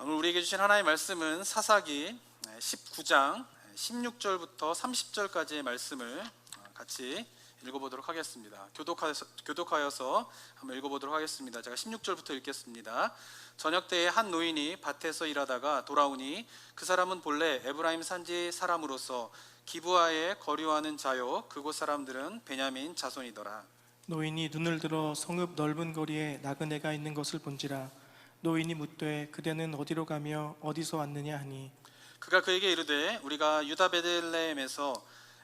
오늘 우리에게 주신 하나님의 말씀은 사사기 19장 16절부터 30절까지의 말씀을 같이 읽어보도록 하겠습니다. 교독하여서 한번 읽어보도록 하겠습니다. 제가 16절부터 읽겠습니다. 저녁 때에 한 노인이 밭에서 일하다가 돌아오니 그 사람은 본래 에브라임 산지 사람으로서 기브아에 거류하는 자요 그곳 사람들은 베냐민 자손이더라. 노인이 눈을 들어 성읍 넓은 거리에 나그네가 있는 것을 본지라. 노인이 묻되 그대는 어디로 가며 어디서 왔느냐 하니 그가 그에게 이르되 우리가 유다 베들레헴에서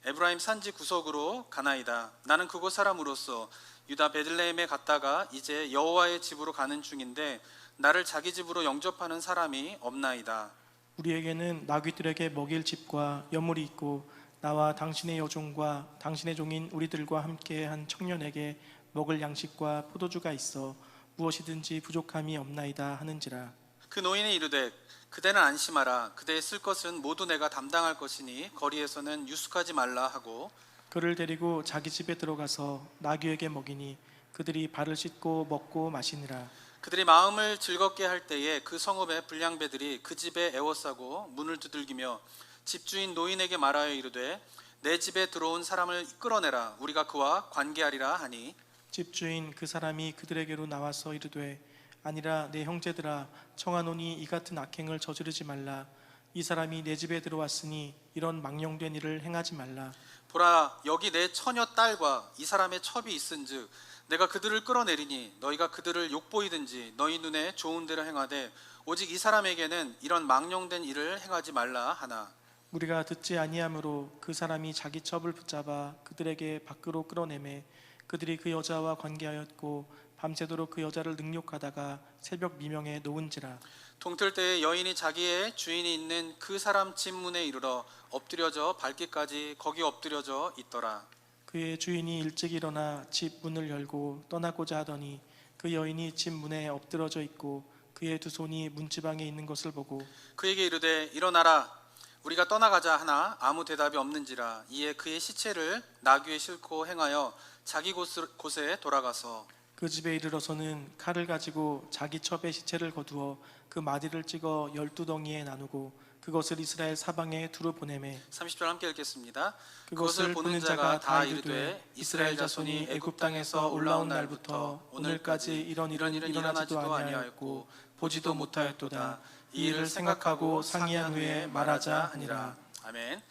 에브라임 산지 구석으로 가나이다. 나는 그곳 사람으로서 유다 베들레헴에 갔다가 이제 여호와의 집으로 가는 중인데 나를 자기 집으로 영접하는 사람이 없나이다. 우리에게는 나귀들에게 먹일 집과 여물이 있고 나와 당신의 여종과 당신의 종인 우리들과 함께 한 청년에게 먹을 양식과 포도주가 있어 무엇이든지 부족함이 없나이다 하는지라. 그 노인이 이르되 그대는 안심하라. 그대의 쓸 것은 모두 내가 담당할 것이니 거리에서는 유숙하지 말라 하고 그를 데리고 자기 집에 들어가서 나귀에게 먹이니 그들이 발을 씻고 먹고 마시니라. 그들이 마음을 즐겁게 할 때에 그 성읍의 불량배들이 그 집에 에워싸고 문을 두들기며 집주인 노인에게 말하여 이르되 내 집에 들어온 사람을 끌어내라. 우리가 그와 관계하리라 하니 집주인 그 사람이 그들에게로 나와서 이르되 아니라 내 형제들아 청하노니 이 같은 악행을 저지르지 말라. 이 사람이 내 집에 들어왔으니 이런 망령된 일을 행하지 말라. 보라 여기 내 처녀 딸과 이 사람의 첩이 있은즉 내가 그들을 끌어내리니 너희가 그들을 욕보이든지 너희 눈에 좋은 대로 행하되 오직 이 사람에게는 이런 망령된 일을 행하지 말라 하나. 우리가 듣지 아니하므로 그 사람이 자기 첩을 붙잡아 그들에게 밖으로 끌어내매 그들이 그 여자와 관계하였고 밤새도록 그 여자를 능욕하다가 새벽 미명에 놓은지라. 동틀 때에 여인이 자기의 주인이 있는 그 사람 집 문에 이르러 엎드려져 밟기까지 거기 엎드려져 있더라. 그의 주인이 일찍 일어나 집 문을 열고 떠나고자 하더니 그 여인이 집 문에 엎드러져 있고 그의 두 손이 문지방에 있는 것을 보고 그에게 이르되 일어나라. 우리가 떠나가자 하나 아무 대답이 없는지라. 이에 그의 시체를 나귀에 싣고 행하여 자기 곳에 돌아가서 그 집에 이르러서는 칼을 가지고 자기 첩의 시체를 거두어 그 마디를 찍어 12덩이에 나누고 그것을 이스라엘 사방에 두루 보내매 30절 함께 읽겠습니다. 그것을 보는 자가 다 이르되 이스라엘 자손이 애굽 땅에서 올라온 날부터 오늘까지 이런 일은 일어나지도 아니하였고 보지도 못하였도다. 이 일을 생각하고 상의한 후에 말하자 하니라. 아멘.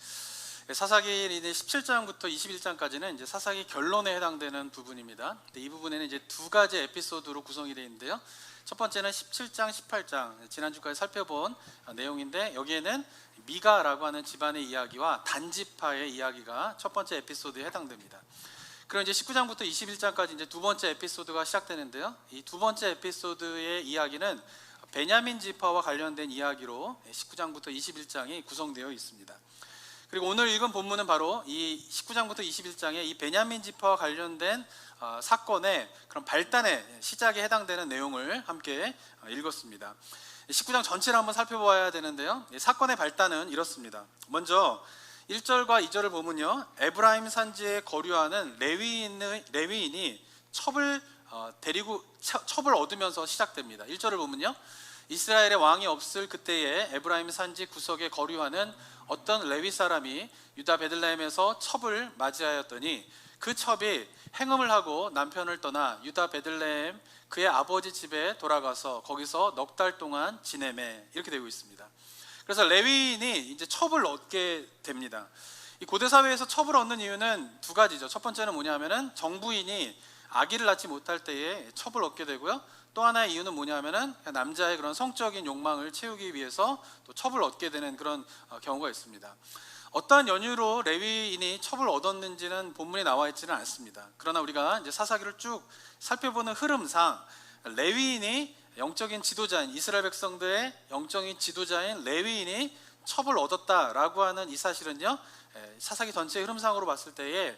사사기 17장부터 21장까지는 이제 사사기 결론에 해당되는 부분입니다. 이 부분에는 이제 두 가지 에피소드로 구성이 되어 있는데요. 첫 번째는 17장, 18장 지난주까지 살펴본 내용인데 여기에는 미가라고 하는 집안의 이야기와 단지파의 이야기가 첫 번째 에피소드에 해당됩니다. 그리고 이제 19장부터 21장까지 이제 두 번째 에피소드가 시작되는데요. 이 두 번째 에피소드의 이야기는 베냐민 지파와 관련된 이야기로 19장부터 21장이 구성되어 있습니다. 그리고 오늘 읽은 본문은 바로 이 19장부터 21장의 이 베냐민 지파와 관련된 사건의 그런 발단의 시작에 해당되는 내용을 함께 읽었습니다. 19장 전체를 한번 살펴봐야 되는데요. 사건의 발단은 이렇습니다. 먼저 1절과 2절을 보면요, 에브라임 산지에 거류하는 레위인이 첩을 얻으면서 시작됩니다. 1절을 보면요, 이스라엘의 왕이 없을 그때에 에브라임 산지 구석에 거류하는 어떤 레위 사람이 유다 베들레헴에서 첩을 맞이하였더니 그 첩이 행음을 하고 남편을 떠나 유다 베들레헴 그의 아버지 집에 돌아가서 거기서 넉 달 동안 지내매, 이렇게 되고 있습니다. 그래서 레위인이 이제 첩을 얻게 됩니다. 이 고대 사회에서 첩을 얻는 이유는 두 가지죠. 첫 번째는 뭐냐면은 정부인이 아기를 낳지 못할 때에 첩을 얻게 되고요. 또 하나의 이유는 뭐냐면은 남자의 그런 성적인 욕망을 채우기 위해서 또 첩을 얻게 되는 그런 경우가 있습니다. 어떠한 연유로 레위인이 첩을 얻었는지는 본문에 나와 있지는 않습니다. 그러나 우리가 이제 사사기를 쭉 살펴보는 흐름상 레위인이 영적인 지도자인, 이스라엘 백성들의 영적인 지도자인 레위인이 첩을 얻었다라고 하는 이 사실은요, 사사기 전체의 흐름상으로 봤을 때에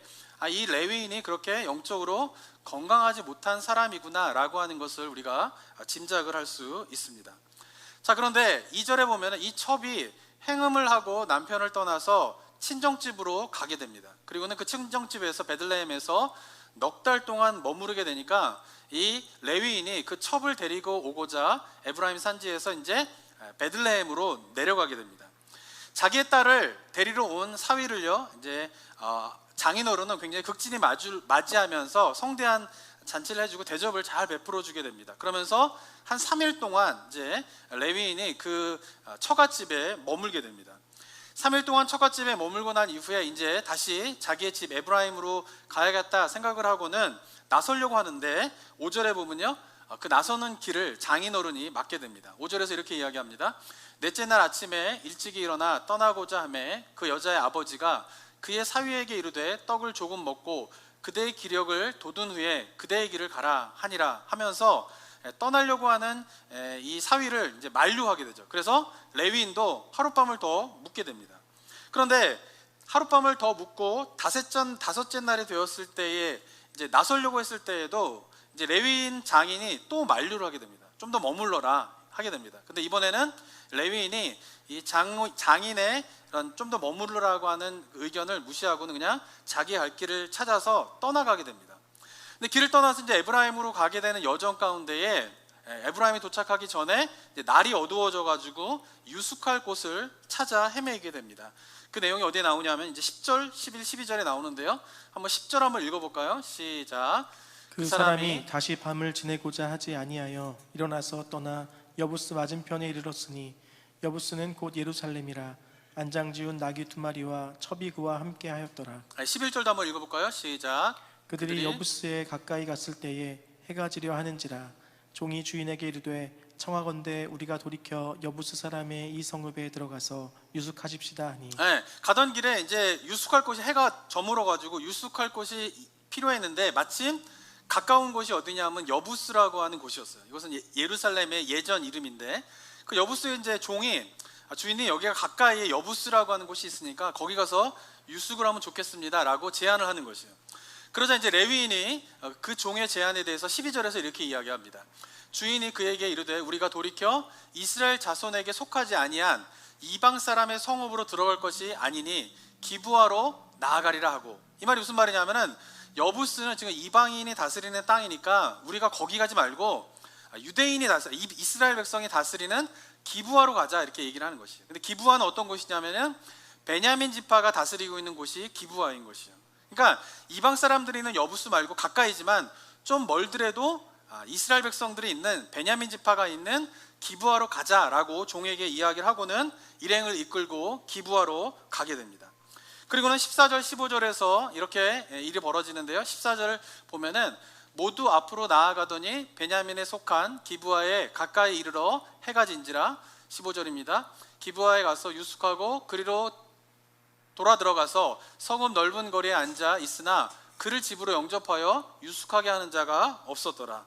이 레위인이 그렇게 영적으로 건강하지 못한 사람이구나 라고 하는 것을 우리가 짐작을 할 수 있습니다. 자, 그런데 2절에 보면 이 첩이 행음을 하고 남편을 떠나서 친정집으로 가게 됩니다. 그리고는 그 친정집에서 베들레헴에서 넉 달 동안 머무르게 되니까 이 레위인이 그 첩을 데리고 오고자 에브라임 산지에서 이제 베들레헴으로 내려가게 됩니다. 자기의 딸을 데리러 온 사위를요, 이제 장인어른은 굉장히 극진히 맞이하면서 성대한 잔치를 해주고 대접을 잘 베풀어 주게 됩니다. 그러면서 한 3일 동안 이제 레위인이 그 처갓집에 머물게 됩니다. 3일 동안 처갓집에 머물고 난 이후에 이제 다시 자기의 집 에브라임으로 가야겠다 생각을 하고는 나서려고 하는데 5절에 보면요, 그 나서는 길을 장인어른이 막게 됩니다. 5절에서 이렇게 이야기합니다. 넷째 날 아침에 일찍이 일어나 떠나고자 하매 그 여자의 아버지가 그의 사위에게 이르되 떡을 조금 먹고 그대의 기력을 돋운 후에 그대의 길을 가라 하니라 하면서 떠나려고 하는 이 사위를 이제 만류하게 되죠. 그래서 레위인도 하룻밤을 더 묵게 됩니다. 그런데 하룻밤을 더 묵고 다섯째 날이 되었을 때에 이제 나서려고 했을 때에도 이제 레위인 장인이 또 만류를 하게 됩니다. 좀 더 머물러라 하게 됩니다. 근데 이번에는 레위인이 이 장인의 좀 더 머무르라고 하는 의견을 무시하고는 그냥 자기 갈 길을 찾아서 떠나가게 됩니다. 근데 길을 떠나서 이제 에브라임으로 가게 되는 여정 가운데에 에브라임이 도착하기 전에 이제 날이 어두워져 가지고 유숙할 곳을 찾아 헤매게 됩니다. 그 내용이 어디에 나오냐면 이제 10절, 11, 12절에 나오는데요. 한번 10절 한번 읽어볼까요? 시작. 그 사람이 다시 밤을 지내고자 하지 아니하여 일어나서 떠나 여부스 맞은편에 이르렀으니 여부스는 곧 예루살렘이라. 안장지운 나귀 2마리와 첩이 그와 함께 하였더라. 11절도 한번 읽어볼까요? 시작. 그들이 여부스에 가까이 갔을 때에 해가 지려 하는지라. 종이 주인에게 이르되 청하건대 우리가 돌이켜 여부스 사람의 이 성읍에 들어가서 유숙하십시다 하니. 가던 길에 이제 유숙할 곳이 해가 저물어 가지고 유숙할 곳이 필요했는데 마침 가까운 곳이 어디냐면 여부스라고 하는 곳이었어요. 이것은 예루살렘의 예전 이름인데 그 여부스의 이제 주인이 여기가 가까이에 여부스라고 하는 곳이 있으니까 거기 가서 유숙을 하면 좋겠습니다라고 제안을 하는 것이에요. 그러자 이제 레위인이 그 종의 제안에 대해서 12절에서 이렇게 이야기합니다. 주인이 그에게 이르되 우리가 돌이켜 이스라엘 자손에게 속하지 아니한 이방 사람의 성읍으로 들어갈 것이 아니니 기브아로 나아가리라 하고. 이 말이 무슨 말이냐면은 여부스는 지금 이방인이 다스리는 땅이니까 우리가 거기 가지 말고 유대인이 이스라엘 백성이 다스리는 기브아로 가자 이렇게 얘기를 하는 것이에요. 근데 기브아는 어떤 곳이냐면은 베냐민 지파가 다스리고 있는 곳이 기브아인 것이에요. 그러니까 이방 사람들이 있는 여부스 말고 가까이지만 좀 멀더라도 이스라엘 백성들이 있는 베냐민 지파가 있는 기브아로 가자라고 종에게 이야기를 하고는 일행을 이끌고 기브아로 가게 됩니다. 그리고는 14절 15절에서 이렇게 일이 벌어지는데요. 14절을 보면은 모두 앞으로 나아가더니 베냐민에 속한 기브아에 가까이 이르러 해가 진지라. 15절입니다. 기브아에 가서 유숙하고 그리로 돌아 들어가서 성읍 넓은 거리에 앉아 있으나 그를 집으로 영접하여 유숙하게 하는 자가 없었더라.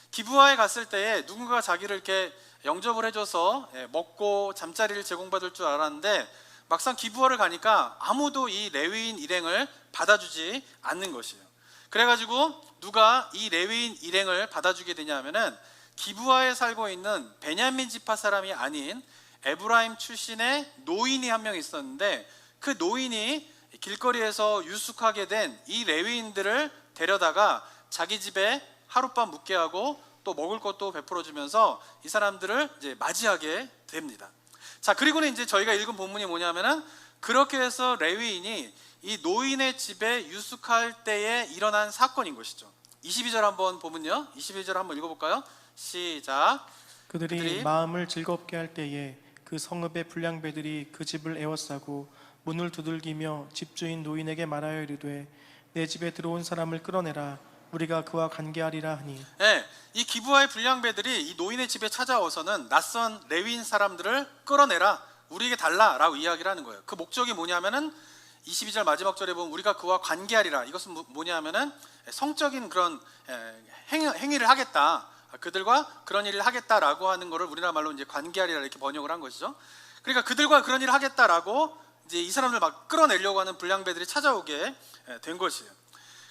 기브아에 갔을 때에 누군가 자기를 이렇게 영접을 해줘서 먹고 잠자리를 제공받을 줄 알았는데 막상 기브아를 가니까 아무도 이 레위인 일행을 받아주지 않는 것이에요. 그래가지고 누가 이 레위인 일행을 받아주게 되냐면은 기브아에 살고 있는 베냐민 지파 사람이 아닌 에브라임 출신의 노인이 한 명 있었는데 그 노인이 길거리에서 유숙하게 된 이 레위인들을 데려다가 자기 집에 하룻밤 묵게 하고 또 먹을 것도 베풀어 주면서 이 사람들을 이제 맞이하게 됩니다. 자, 그리고는 이제 저희가 읽은 본문이 뭐냐면은 그렇게 해서 레위인이 이 노인의 집에 유숙할 때에 일어난 사건인 것이죠. 22절 한번 보면요. 22절 한번 읽어볼까요? 시작. 그들이 마음을 즐겁게 할 때에 그 성읍의 불량배들이 그 집을 에워싸고 문을 두들기며 집주인 노인에게 말하여 이르되 내 집에 들어온 사람을 끌어내라. 우리가 그와 관계하리라 하니. 이 기브아의 불량배들이 이 노인의 집에 찾아와서는 낯선 레위인 사람들을 끌어내라. 우리에게 달라라고 이야기를 하는 거예요. 그 목적이 뭐냐면은 22절 마지막 절에 보면 우리가 그와 관계하리라. 이것은 뭐냐면은 성적인 그런 행위를 하겠다. 그들과 그런 일을 하겠다라고 하는 것을 우리나라 말로 이제 관계하리라 이렇게 번역을 한 것이죠. 그러니까 그들과 그런 일을 하겠다라고 이제 이 사람들 막 끌어내려고 하는 불량배들이 찾아오게 된 것이에요.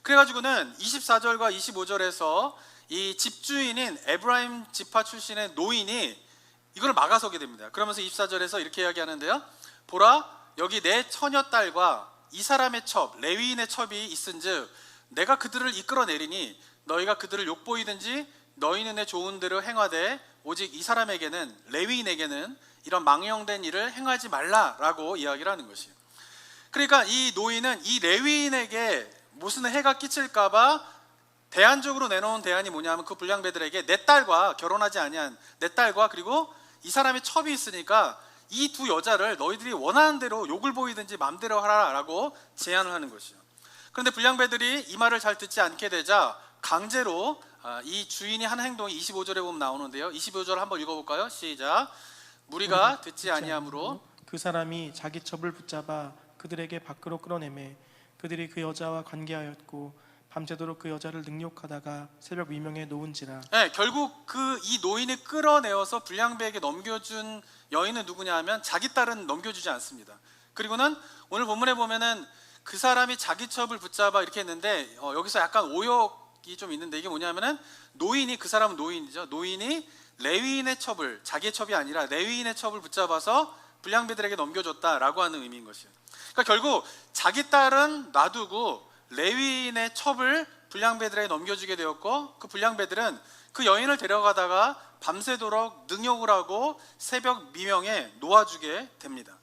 그래가지고는 24절과 25절에서 이 집주인인 에브라임 지파 출신의 노인이 이걸 막아서게 됩니다. 그러면서 24절에서 이렇게 이야기하는데요. 보라, 여기 내 처녀 딸과 이 사람의 첩, 레위인의 첩이 있은즉 내가 그들을 이끌어내리니 너희가 그들을 욕보이든지 너희 눈에 좋은 대로 행하되 오직 이 사람에게는, 레위인에게는 이런 망령된 일을 행하지 말라라고 이야기를 하는 것이에요. 그러니까 이 노인은 이 레위인에게 무슨 해가 끼칠까봐 대안적으로 내놓은 대안이 뭐냐면 그 불량배들에게 내 딸과 결혼하지 아니한 내 딸과 그리고 이 사람의 첩이 있으니까 이 두 여자를 너희들이 원하는 대로 욕을 보이든지 마음대로 하라라고 제안을 하는 것이요. 그런데 불량배들이 이 말을 잘 듣지 않게 되자 강제로 이 주인이 하는 행동이 25절에 보면 나오는데요. 25절 한번 읽어볼까요? 시작. 무리가 듣지 아니하므로 그 사람이 자기 첩을 붙잡아 그들에게 밖으로 끌어내매 그들이 그 여자와 관계하였고 밤새도록 그 여자를 능욕하다가 새벽 미명에 놓은지라. 네, 결국 이 노인이 끌어내어서 불량배에게 넘겨준 여인은 누구냐 하면 자기 딸은 넘겨주지 않습니다. 그리고는 오늘 본문에 보면은 그 사람이 자기 첩을 붙잡아 이렇게 했는데 여기서 약간 오역이 좀 있는데 이게 뭐냐면은 노인이 그 사람은 노인이죠. 노인이 레위인의 첩을 자기의 첩이 아니라 레위인의 첩을 붙잡아서 불량배들에게 넘겨줬다라고 하는 의미인 것이에요. 그러니까 결국 자기 딸은 놔두고 레위인의 첩을 불량배들에게 넘겨주게 되었고 그 불량배들은 그 여인을 데려가다가 밤새도록 능욕을 하고 새벽 미명에 놓아주게 됩니다.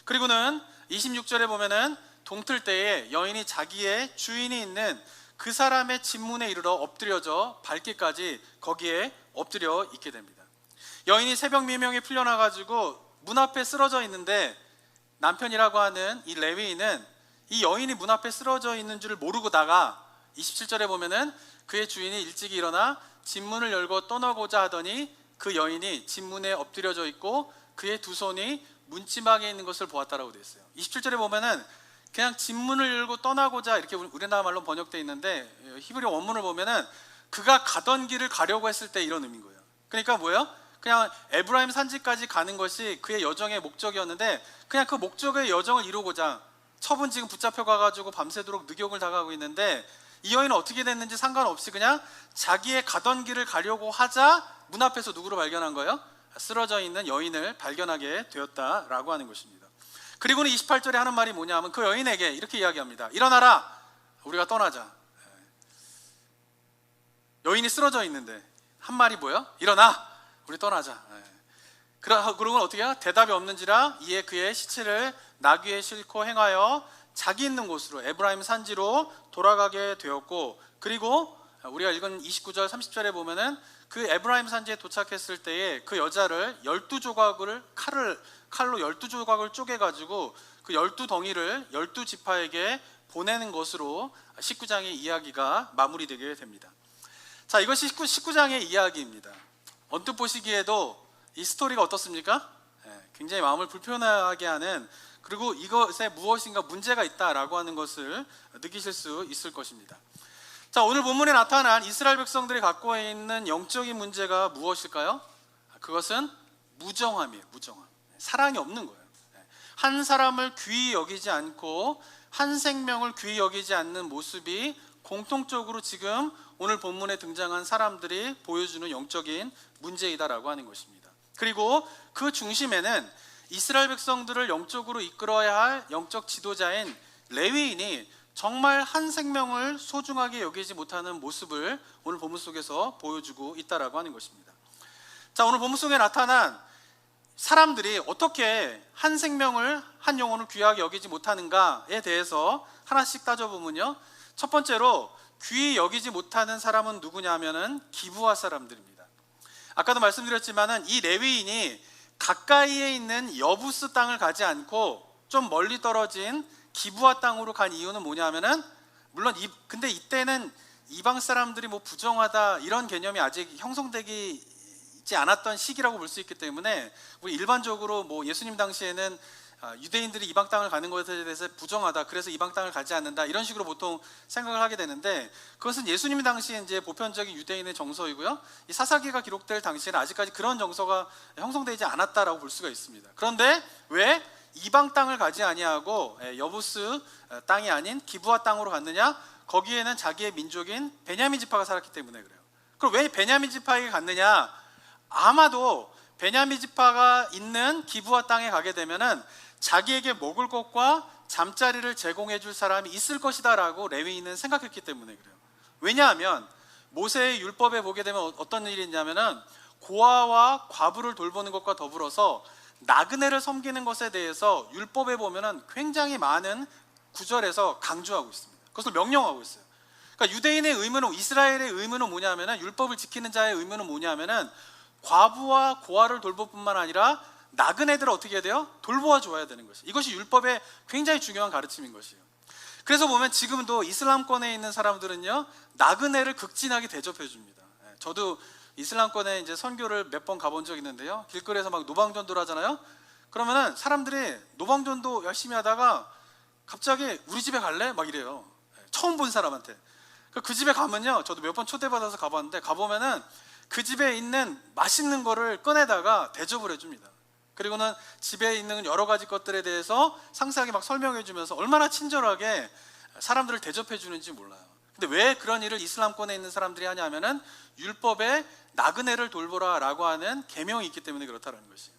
그리고는 26절에 보면은 동틀 때에 여인이 자기의 주인이 있는 그 사람의 집문에 이르러 엎드려져 밟기까지 거기에 엎드려 있게 됩니다. 여인이 새벽 미명에 풀려나가지고 문 앞에 쓰러져 있는데 남편이라고 하는 이 레위인은 이 여인이 문 앞에 쓰러져 있는 줄을 모르고다가 27절에 보면은 그의 주인이 일찍이 일어나 집문을 열고 떠나고자 하더니 그 여인이 집문에 엎드려져 있고 그의 두 손이 문지방에 있는 것을 보았다라고 되어 있어요. 27절에 보면은 그냥 집문을 열고 떠나고자 이렇게 우리나라 말로 번역되어 있는데 히브리 원문을 보면은 그가 가던 길을 가려고 했을 때 이런 의미인 거예요. 그러니까 뭐예요? 그냥 에브라임 산지까지 가는 것이 그의 여정의 목적이었는데 그냥 그 목적의 여정을 이루고자 첩은 지금 붙잡혀 가가지고 밤새도록 능욕을 당하고 있는데 이 여인은 어떻게 됐는지 상관없이 그냥 자기의 가던 길을 가려고 하자 문 앞에서 누구를 발견한 거예요? 쓰러져 있는 여인을 발견하게 되었다라고 하는 것입니다. 그리고는 28절에 하는 말이 뭐냐 하면 그 여인에게 이렇게 이야기합니다. 일어나라, 우리가 떠나자. 여인이 쓰러져 있는데 한 말이 뭐예요? 일어나, 우리 떠나자. 그러고는 어떻게 해요? 대답이 없는지라 이에 그의 시체를 나귀에 싣고 행하여 자기 있는 곳으로 에브라임 산지로 돌아가게 되었고 그리고 우리가 읽은 29절 30절에 보면은 그 에브라임 산지에 도착했을 때에 그 여자를 12조각을 칼로 12조각을 쪼개가지고 그 12덩이를 12지파에게 보내는 것으로 19장의 이야기가 마무리되게 됩니다. 자, 이것이 19장의 이야기입니다. 언뜻 보시기에도 이 스토리가 어떻습니까? 굉장히 마음을 불편하게 하는 그리고 이것에 무엇인가 문제가 있다라고 하는 것을 느끼실 수 있을 것입니다. 자, 오늘 본문에 나타난 이스라엘 백성들이 갖고 있는 영적인 문제가 무엇일까요? 그것은 무정함이에요. 무정함. 사랑이 없는 거예요. 한 사람을 귀히 여기지 않고 한 생명을 귀히 여기지 않는 모습이 공통적으로 지금 오늘 본문에 등장한 사람들이 보여주는 영적인 문제이다라고 하는 것입니다. 그리고 그 중심에는 이스라엘 백성들을 영적으로 이끌어야 할 영적 지도자인 레위인이 정말 한 생명을 소중하게 여기지 못하는 모습을 오늘 본문 속에서 보여주고 있다라고 하는 것입니다. 자, 오늘 본문 속에 나타난 사람들이 어떻게 한 생명을, 한 영혼을 귀하게 여기지 못하는가에 대해서 하나씩 따져보면요, 첫 번째로 귀히 여기지 못하는 사람은 누구냐 하면은 기브아 사람들입니다. 아까도 말씀드렸지만은 이 레위인이 가까이에 있는 여부스 땅을 가지 않고 좀 멀리 떨어진 기브아 땅으로 간 이유는 뭐냐 하면은 물론 근데 이때는 이방 사람들이 뭐 부정하다 이런 개념이 아직 형성되지 않았던 시기라고 볼 수 있기 때문에 우리 일반적으로 뭐 예수님 당시에는 유대인들이 이방 땅을 가는 것에 대해서 부정하다, 그래서 이방 땅을 가지 않는다 이런 식으로 보통 생각을 하게 되는데 그것은 예수님 당시에 이제 보편적인 유대인의 정서이고요, 이 사사기가 기록될 당시에는 아직까지 그런 정서가 형성되지 않았다라고 볼 수가 있습니다. 그런데 왜 이방 땅을 가지 아니하고 여부스 땅이 아닌 기브아 땅으로 갔느냐? 거기에는 자기의 민족인 베냐민 지파가 살았기 때문에 그래요. 그럼 왜 베냐민 지파에게 갔느냐? 아마도 베냐민 지파가 있는 기브아 땅에 가게 되면은 자기에게 먹을 것과 잠자리를 제공해 줄 사람이 있을 것이다 라고 레위인은 생각했기 때문에 그래요. 왜냐하면 모세의 율법에 보게 되면 어떤 일이 있냐면은 고아와 과부를 돌보는 것과 더불어서 나그네를 섬기는 것에 대해서 율법에 보면은 굉장히 많은 구절에서 강조하고 있습니다. 그것을 명령하고 있어요. 그러니까 유대인의 의무는, 이스라엘의 의무는 뭐냐면은, 율법을 지키는 자의 의무는 뭐냐면은 과부와 고아를 돌볼 뿐만 아니라 나그네들을 어떻게 해야 돼요? 돌보아 줘야 되는 것이에요. 이것이 율법의 굉장히 중요한 가르침인 것이에요. 그래서 보면 지금도 이슬람권에 있는 사람들은요, 나그네를 극진하게 대접해 줍니다. 저도 이슬람권에 이제 선교를 몇 번 가본 적이 있는데요, 길거리에서 막 노방전도를 하잖아요. 그러면은 사람들이 노방전도 열심히 하다가 갑자기 우리 집에 갈래? 막 이래요. 처음 본 사람한테. 그 집에 가면요, 저도 몇 번 초대받아서 가봤는데, 가보면은 그 집에 있는 맛있는 거를 꺼내다가 대접을 해줍니다. 그리고는 집에 있는 여러 가지 것들에 대해서 상세하게 막 설명해 주면서 얼마나 친절하게 사람들을 대접해 주는지 몰라요. 근데 왜 그런 일을 이슬람권에 있는 사람들이 하냐면은 율법에 나그네를 돌보라 라고 하는 계명이 있기 때문에 그렇다는 것이에요.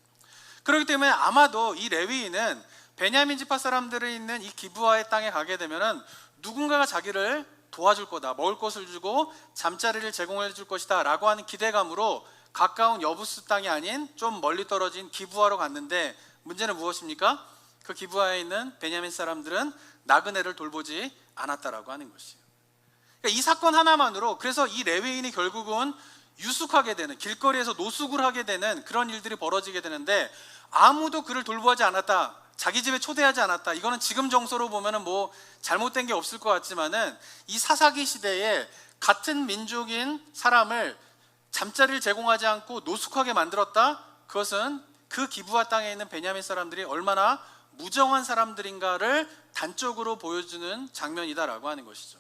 그렇기 때문에 아마도 이 레위인은 베냐민 지파 사람들이 있는 이 기브아의 땅에 가게 되면은 누군가가 자기를 도와줄 거다, 먹을 것을 주고 잠자리를 제공해 줄 것이다 라고 하는 기대감으로 가까운 여부스 땅이 아닌 좀 멀리 떨어진 기브아로 갔는데, 문제는 무엇입니까? 그 기브아에 있는 베냐민 사람들은 나그네를 돌보지 않았다라고 하는 것이에요. 그러니까 이 사건 하나만으로, 그래서 이 레위인이 결국은 유숙하게 되는, 길거리에서 노숙을 하게 되는 그런 일들이 벌어지게 되는데, 아무도 그를 돌보지 않았다, 자기 집에 초대하지 않았다, 이거는 지금 정서로 보면은 뭐 잘못된 게 없을 것 같지만은 이 사사기 시대에 같은 민족인 사람을 잠자리를 제공하지 않고 노숙하게 만들었다, 그것은 그 기브아 땅에 있는 베냐민 사람들이 얼마나 무정한 사람들인가를 단적으로 보여주는 장면이다라고 하는 것이죠.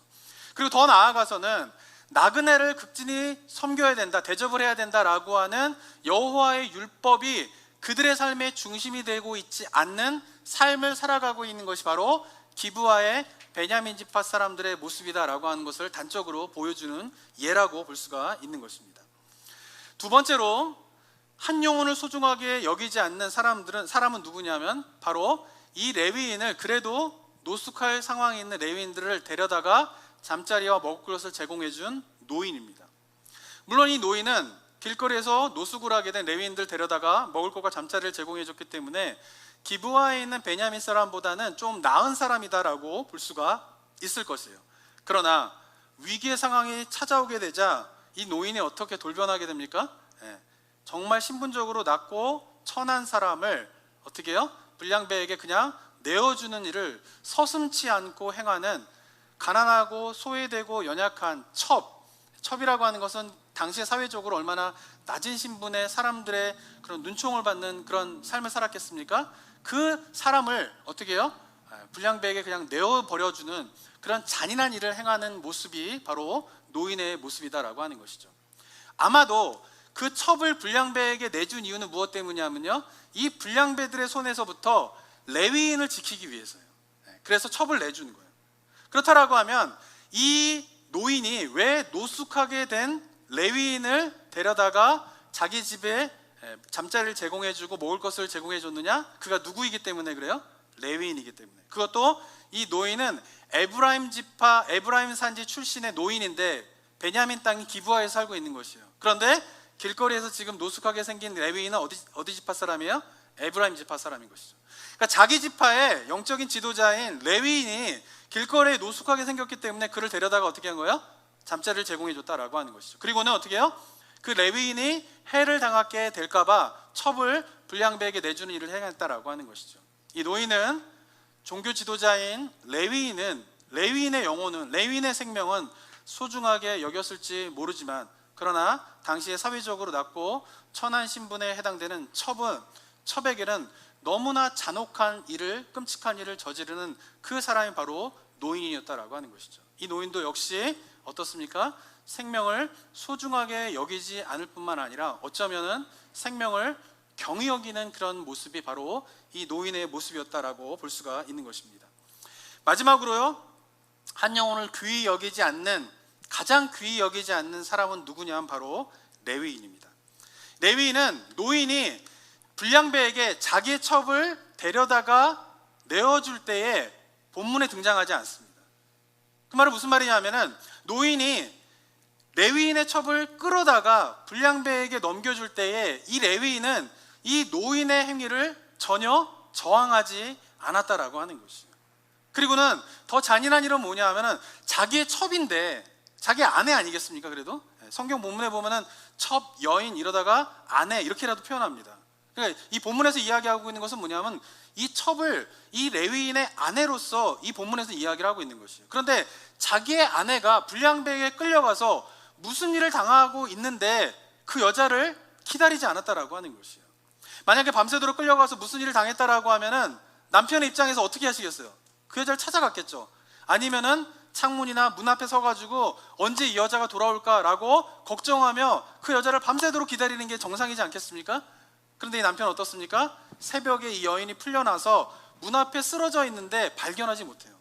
그리고 더 나아가서는 나그네를 극진히 섬겨야 된다, 대접을 해야 된다라고 하는 여호와의 율법이 그들의 삶의 중심이 되고 있지 않는 삶을 살아가고 있는 것이 바로 기브아의 베냐민 지파 사람들의 모습이다라고 하는 것을 단적으로 보여주는 예라고 볼 수가 있는 것입니다. 두 번째로, 한 영혼을 소중하게 여기지 않는 사람은 누구냐면 바로 이 레위인을, 그래도 노숙할 상황에 있는 레위인들을 데려다가 잠자리와 먹을 것을 제공해 준 노인입니다. 물론 이 노인은 길거리에서 노숙을 하게 된 레위인들 데려다가 먹을 것과 잠자리를 제공해 줬기 때문에 기브아에 있는 베냐민 사람보다는 좀 나은 사람이다라고 볼 수가 있을 것이에요. 그러나 위기의 상황이 찾아오게 되자 이 노인이 어떻게 돌변하게 됩니까? 정말 신분적으로 낮고 천한 사람을 어떻게 해요? 불량배에게 그냥 내어주는 일을 서슴지 않고 행하는, 가난하고 소외되고 연약한 첩이라고 하는 것은 당시에 사회적으로 얼마나 낮은 신분의 사람들의 그런 눈총을 받는 그런 삶을 살았겠습니까? 그 사람을 어떻게 해요? 불량배에게 그냥 내어버려주는 그런 잔인한 일을 행하는 모습이 바로 노인의 모습이다라고 하는 것이죠. 아마도 그 첩을 불량배에게 내준 이유는 무엇 때문이냐면요, 이 불량배들의 손에서부터 레위인을 지키기 위해서예요. 그래서 첩을 내주는 거예요. 그렇다라고 하면 이 노인이 왜 노숙하게 된 레위인을 데려다가 자기 집에 잠자리를 제공해주고 먹을 것을 제공해줬느냐? 그가 누구이기 때문에 그래요? 레위인이기 때문에. 그것도 이 노인은 에브라임 산지 출신의 노인인데 베냐민 땅이 기브아에 살고 있는 것이에요. 그런데 길거리에서 지금 노숙하게 생긴 레위인은 어디 지파 사람이에요? 에브라임 지파 사람인 것이죠. 그러니까 자기 지파의 영적인 지도자인 레위인이 길거리에 노숙하게 생겼기 때문에 그를 데려다가 어떻게 한 거예요? 잠자리를 제공해 줬다라고 하는 것이죠. 그리고는 어떻게 해요? 그 레위인이 해를 당하게 될까봐 첩을 불량배에게 내주는 일을 행했다라고 하는 것이죠. 이 노인은, 종교 지도자인 레위인의 영혼은, 레위인의 생명은 소중하게 여겼을지 모르지만, 그러나 당시에 사회적으로 낮고 천한 신분에 해당되는 첩에게는 너무나 잔혹한 일을, 끔찍한 일을 저지르는 그 사람이 바로 노인이었다라고 하는 것이죠. 이 노인도 역시 어떻습니까? 생명을 소중하게 여기지 않을 뿐만 아니라 어쩌면은 생명을 경히 여기는 그런 모습이 바로 이 노인의 모습이었다라고 볼 수가 있는 것입니다. 마지막으로요, 한 영혼을 귀히 여기지 않는, 가장 귀히 여기지 않는 사람은 누구냐면 바로 레위인입니다. 레위인은 노인이 불량배에게 자기의 첩을 데려다가 내어줄 때에 본문에 등장하지 않습니다. 그 말은 무슨 말이냐면은, 노인이 레위인의 첩을 끌어다가 불량배에게 넘겨줄 때에 이 레위인은 이 노인의 행위를 전혀 저항하지 않았다라고 하는 것이에요. 그리고는 더 잔인한 일은 뭐냐 하면은 자기의 첩인데, 자기 아내 아니겠습니까? 그래도 성경 본문에 보면은 첩, 여인 이러다가 아내 이렇게라도 표현합니다. 그러니까 이 본문에서 이야기하고 있는 것은 뭐냐면 이 첩을 이 레위인의 아내로서 이 본문에서 이야기를 하고 있는 것이에요. 그런데 자기의 아내가 불량배에 끌려가서 무슨 일을 당하고 있는데 그 여자를 기다리지 않았다라고 하는 것이에요. 만약에 밤새도록 끌려가서 무슨 일을 당했다라고 하면은 남편의 입장에서 어떻게 하시겠어요? 그 여자를 찾아갔겠죠. 아니면은 창문이나 문 앞에 서가지고 언제 이 여자가 돌아올까라고 걱정하며 그 여자를 밤새도록 기다리는 게 정상이지 않겠습니까? 그런데 이 남편은 어떻습니까? 새벽에 이 여인이 풀려나서 문 앞에 쓰러져 있는데 발견하지 못해요.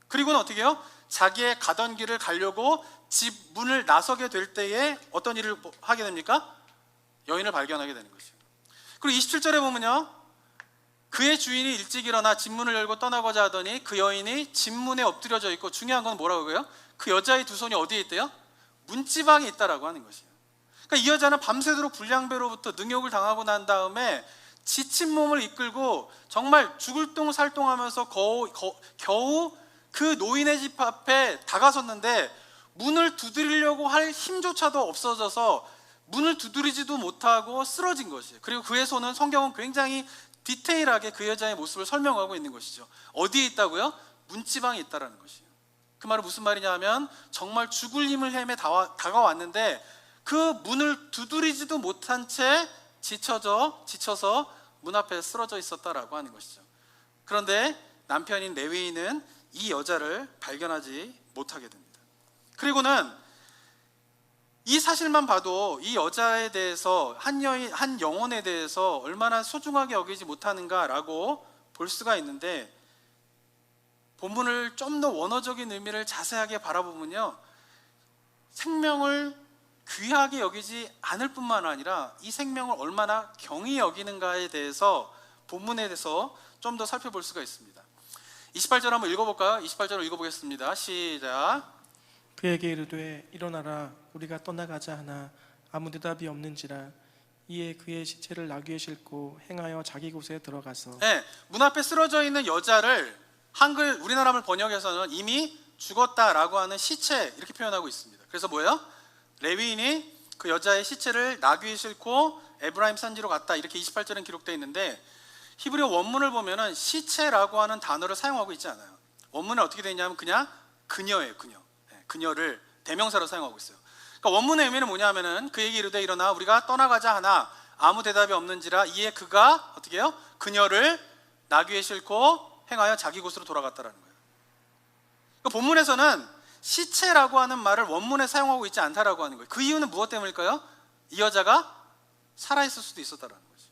그리고는 어떻게 해요? 자기의 가던 길을 가려고 집 문을 나서게 될 때에 어떤 일을 하게 됩니까? 여인을 발견하게 되는 것이에요. 그리고 27절에 보면요, 그의 주인이 일찍 일어나 집 문을 열고 떠나고자 하더니 그 여인이 집 문에 엎드려져 있고, 중요한 건 뭐라고 해요? 그 여자의 두 손이 어디에 있대요? 문지방에 있다라고 하는 것이에요. 그러니까 이 여자는 밤새도록 불량배로부터 능욕을 당하고 난 다음에 지친 몸을 이끌고 정말 죽을 똥 살똥하면서 겨우 그 노인의 집 앞에 다가섰는데 문을 두드리려고 할 힘조차도 없어져서 문을 두드리지도 못하고 쓰러진 것이에요. 그리고 그의 손은, 성경은 굉장히 디테일하게 그 여자의 모습을 설명하고 있는 것이죠. 어디에 있다고요? 문지방에 있다라는 것이에요. 그 말은 무슨 말이냐 하면 정말 죽을 힘을 헤매 다가왔는데 그 문을 두드리지도 못한 채 지쳐서 문 앞에 쓰러져 있었다라고 하는 것이죠. 그런데 남편인 레위인은 이 여자를 발견하지 못하게 됩니다. 그리고는 이 사실만 봐도 이 여자에 대해서, 한 영혼에 대해서 얼마나 소중하게 여기지 못하는가라고 볼 수가 있는데, 본문을 좀 더 원어적인 의미를 자세하게 바라보면요, 생명을 귀하게 여기지 않을 뿐만 아니라 이 생명을 얼마나 경히 여기는가에 대해서 본문에 대해서 좀 더 살펴볼 수가 있습니다. 28절 한번 읽어볼까요? 28절을 읽어보겠습니다. 시작. 그에게 이르되 일어나라 우리가 떠나가자 하나 아무 대답이 없는지라. 이에 그의 시체를 나귀에 싣고 행하여 자기 곳에 들어가서. 네, 문 앞에 쓰러져 있는 여자를 한글 우리나라 번역에서는 이미 죽었다라고 하는 시체 이렇게 표현하고 있습니다. 그래서 뭐예요? 레위인이 그 여자의 시체를 나귀에 싣고 에브라임 산지로 갔다, 이렇게 28절은 기록되어 있는데, 히브리어 원문을 보면은 시체라고 하는 단어를 사용하고 있지 않아요. 원문에 어떻게 되어 있냐면 그냥 그녀예요. 그녀를 대명사로 사용하고 있어요. 그러니까 원문의 의미는 뭐냐면은 그에게 이르되 일어나 우리가 떠나가자 하나 아무 대답이 없는지라. 이에 그가 어떻게 해요? 그녀를 나귀에 싣고 행하여 자기 곳으로 돌아갔다라는 거예요. 그러니까 본문에서는 시체라고 하는 말을 원문에 사용하고 있지 않다라고 하는 거예요. 그 이유는 무엇 때문일까요? 이 여자가 살아있을 수도 있었다라는 거죠.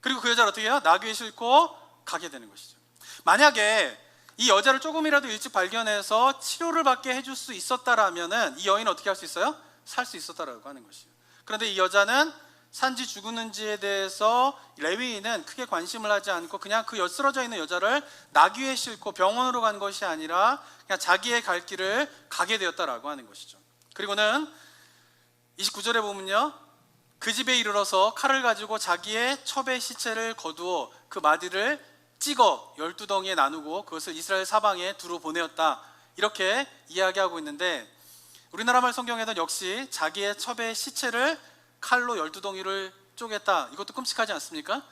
그리고 그 여자를 어떻게 해요? 나귀에 싣고 가게 되는 것이죠. 만약에 이 여자를 조금이라도 일찍 발견해서 치료를 받게 해줄 수 있었다라면은 이 여인은 어떻게 할 수 있어요? 살 수 있었다라고 하는 것이에요. 그런데 이 여자는 산지 죽었는지에 대해서 레위인은 크게 관심을 하지 않고 그냥 그 쓰러져 있는 여자를 나귀에 싣고 병원으로 간 것이 아니라 그냥 자기의 갈 길을 가게 되었다라고 하는 것이죠. 그리고는 29절에 보면요, 그 집에 이르러서 칼을 가지고 자기의 첩의 시체를 거두어 그 마디를 찍어 12덩이에 나누고 그것을 이스라엘 사방에 두루 보내었다, 이렇게 이야기하고 있는데, 우리나라 말 성경에는 역시 자기의 첩의 시체를 칼로 12덩이를 쪼갰다, 이것도 끔찍하지 않습니까?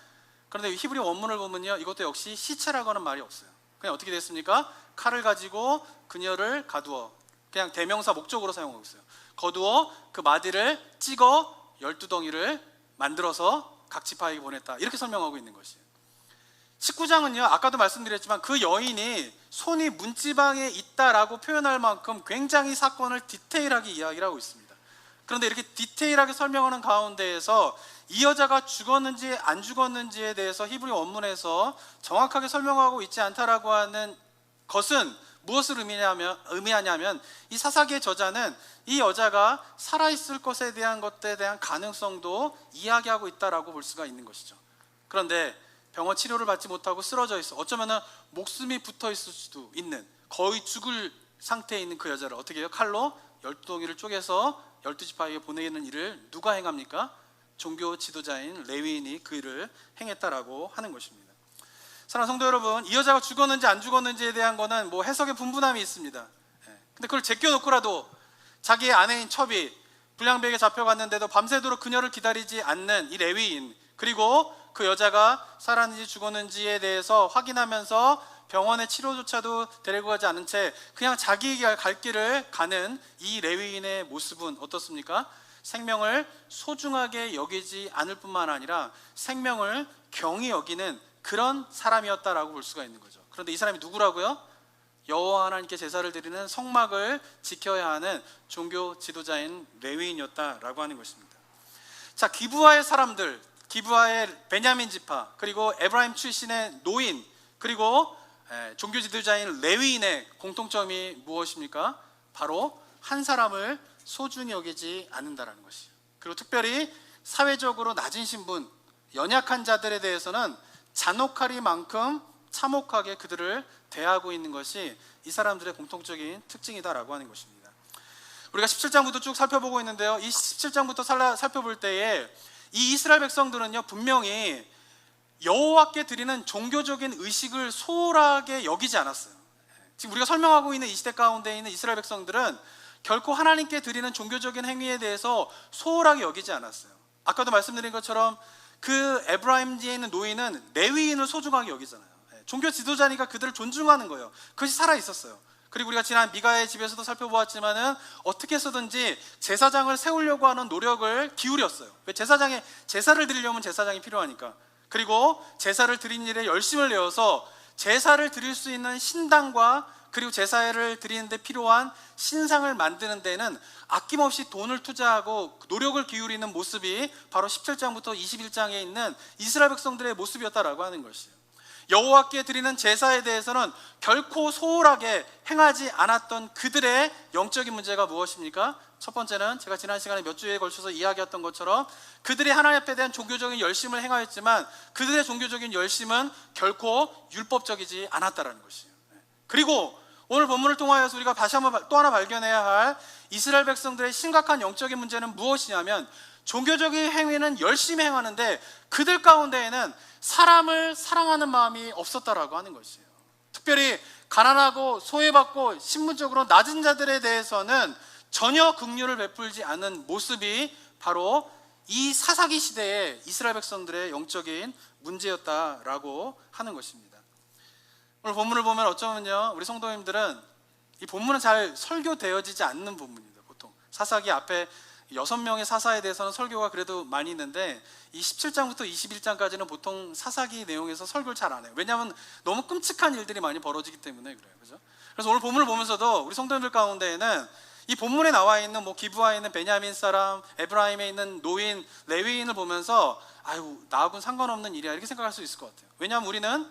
그런데 히브리 원문을 보면요, 이것도 역시 시체라고 하는 말이 없어요. 그냥 어떻게 됐습니까? 칼을 가지고 그녀를 가두어, 그냥 대명사 목적으로 사용하고 있어요. 거두어 그 마디를 찍어 12덩이를 만들어서 각 지파에게 보냈다, 이렇게 설명하고 있는 것이에요. 19장은요, 아까도 말씀드렸지만 그 여인이 손이 문지방에 있다라고 표현할 만큼 굉장히 사건을 디테일하게 이야기를 하고 있습니다. 그런데 이렇게 디테일하게 설명하는 가운데에서 이 여자가 죽었는지 안 죽었는지에 대해서 히브리 원문에서 정확하게 설명하고 있지 않다라고 하는 것은 무엇을 의미하냐면 이 사사기의 저자는 이 여자가 살아있을 것에 대한 것에 대한 가능성도 이야기하고 있다라고 볼 수가 있는 것이죠. 그런데 병원 치료를 받지 못하고 쓰러져 있어, 어쩌면 목숨이 붙어 있을 수도 있는, 거의 죽을 상태에 있는 그 여자를 어떻게 해요? 칼로 12덩이를 쪼개서 12지파에게 보내는 일을 누가 행합니까? 종교 지도자인 레위인이 그 일을 행했다라고 하는 것입니다. 사랑하는 성도 여러분, 이 여자가 죽었는지 안 죽었는지에 대한 거는 뭐 해석의 분분함이 있습니다. 근데 그걸 제껴놓고라도 자기의 아내인 첩이 불량배에게 잡혀갔는데도 밤새도록 그녀를 기다리지 않는 이 레위인, 그리고 그 여자가 살았는지 죽었는지에 대해서 확인하면서 병원에 치료조차도 데리고 가지 않은 채 그냥 자기에게 갈 길을 가는 이 레위인의 모습은 어떻습니까? 생명을 소중하게 여기지 않을 뿐만 아니라 생명을 경히 여기는 그런 사람이었다라고 볼 수가 있는 거죠. 그런데 이 사람이 누구라고요? 여호와 하나님께 제사를 드리는 성막을 지켜야 하는 종교 지도자인 레위인이었다라고 하는 것입니다. 자, 기브아의 사람들, 기브아의 베냐민 지파, 그리고 에브라임 출신의 노인, 그리고 종교 지도자인 레위인의 공통점이 무엇입니까? 바로 한 사람을 소중히 여기지 않는다라는 것이에요. 그리고 특별히 사회적으로 낮은 신분, 연약한 자들에 대해서는 잔혹하리만큼 참혹하게 그들을 대하고 있는 것이 이 사람들의 공통적인 특징이다라고 하는 것입니다. 우리가 17장부터 쭉 살펴보고 있는데요, 이 17장부터 살펴볼 때에 이 이스라엘 백성들은요, 분명히 여호와께 드리는 종교적인 의식을 소홀하게 여기지 않았어요. 지금 우리가 설명하고 있는 이 시대 가운데 있는 이스라엘 백성들은 결코 하나님께 드리는 종교적인 행위에 대해서 소홀하게 여기지 않았어요. 아까도 말씀드린 것처럼 그 에브라임지에 있는 노인은 레위인을 소중하게 여기잖아요. 종교 지도자니까 그들을 존중하는 거예요. 그것이 살아 있었어요. 그리고 우리가 지난 미가의 집에서도 살펴보았지만은 어떻게 해서든지 제사장을 세우려고 하는 노력을 기울였어요. 왜? 제사장에 제사를 드리려면 제사장이 필요하니까. 그리고 제사를 드린 일에 열심을 내어서 제사를 드릴 수 있는 신당과 그리고 제사를 드리는 데 필요한 신상을 만드는 데는 아낌없이 돈을 투자하고 노력을 기울이는 모습이 바로 17장부터 21장에 있는 이스라엘 백성들의 모습이었다라고 하는 것이에요. 여호와께 드리는 제사에 대해서는 결코 소홀하게 행하지 않았던 그들의 영적인 문제가 무엇입니까? 첫 번째는 제가 지난 시간에 몇 주에 걸쳐서 이야기했던 것처럼 그들이 하나님 앞에 대한 종교적인 열심을 행하였지만 그들의 종교적인 열심은 결코 율법적이지 않았다라는 것이에요. 그리고 오늘 본문을 통하여서 우리가 다시 한번 또 하나 발견해야 할 이스라엘 백성들의 심각한 영적인 문제는 무엇이냐면, 종교적인 행위는 열심히 행하는데 그들 가운데에는 사람을 사랑하는 마음이 없었다라고 하는 것이에요. 특별히 가난하고 소외받고 신분적으로 낮은 자들에 대해서는 전혀 긍휼을 베풀지 않는 모습이 바로 이 사사기 시대의 이스라엘 백성들의 영적인 문제였다라고 하는 것입니다. 오늘 본문을 보면 어쩌면요, 우리 성도님들은 이 본문은 잘 설교되어지지 않는 본문입니다. 보통 사사기 앞에 6명의 사사에 대해서는 설교가 그래도 많이 있는데 이 17장부터 21장까지는 보통 사사기 내용에서 설교를 잘 안 해요. 왜냐하면 너무 끔찍한 일들이 많이 벌어지기 때문에 그래요. 그죠? 그래서 오늘 본문을 보면서도 우리 성도님들 가운데에는 이 본문에 나와 있는 기브아에 있는 베냐민 사람, 에브라임에 있는 노인, 레위인을 보면서 아유, 나하고는 상관없는 일이야, 이렇게 생각할 수 있을 것 같아요. 왜냐하면 우리는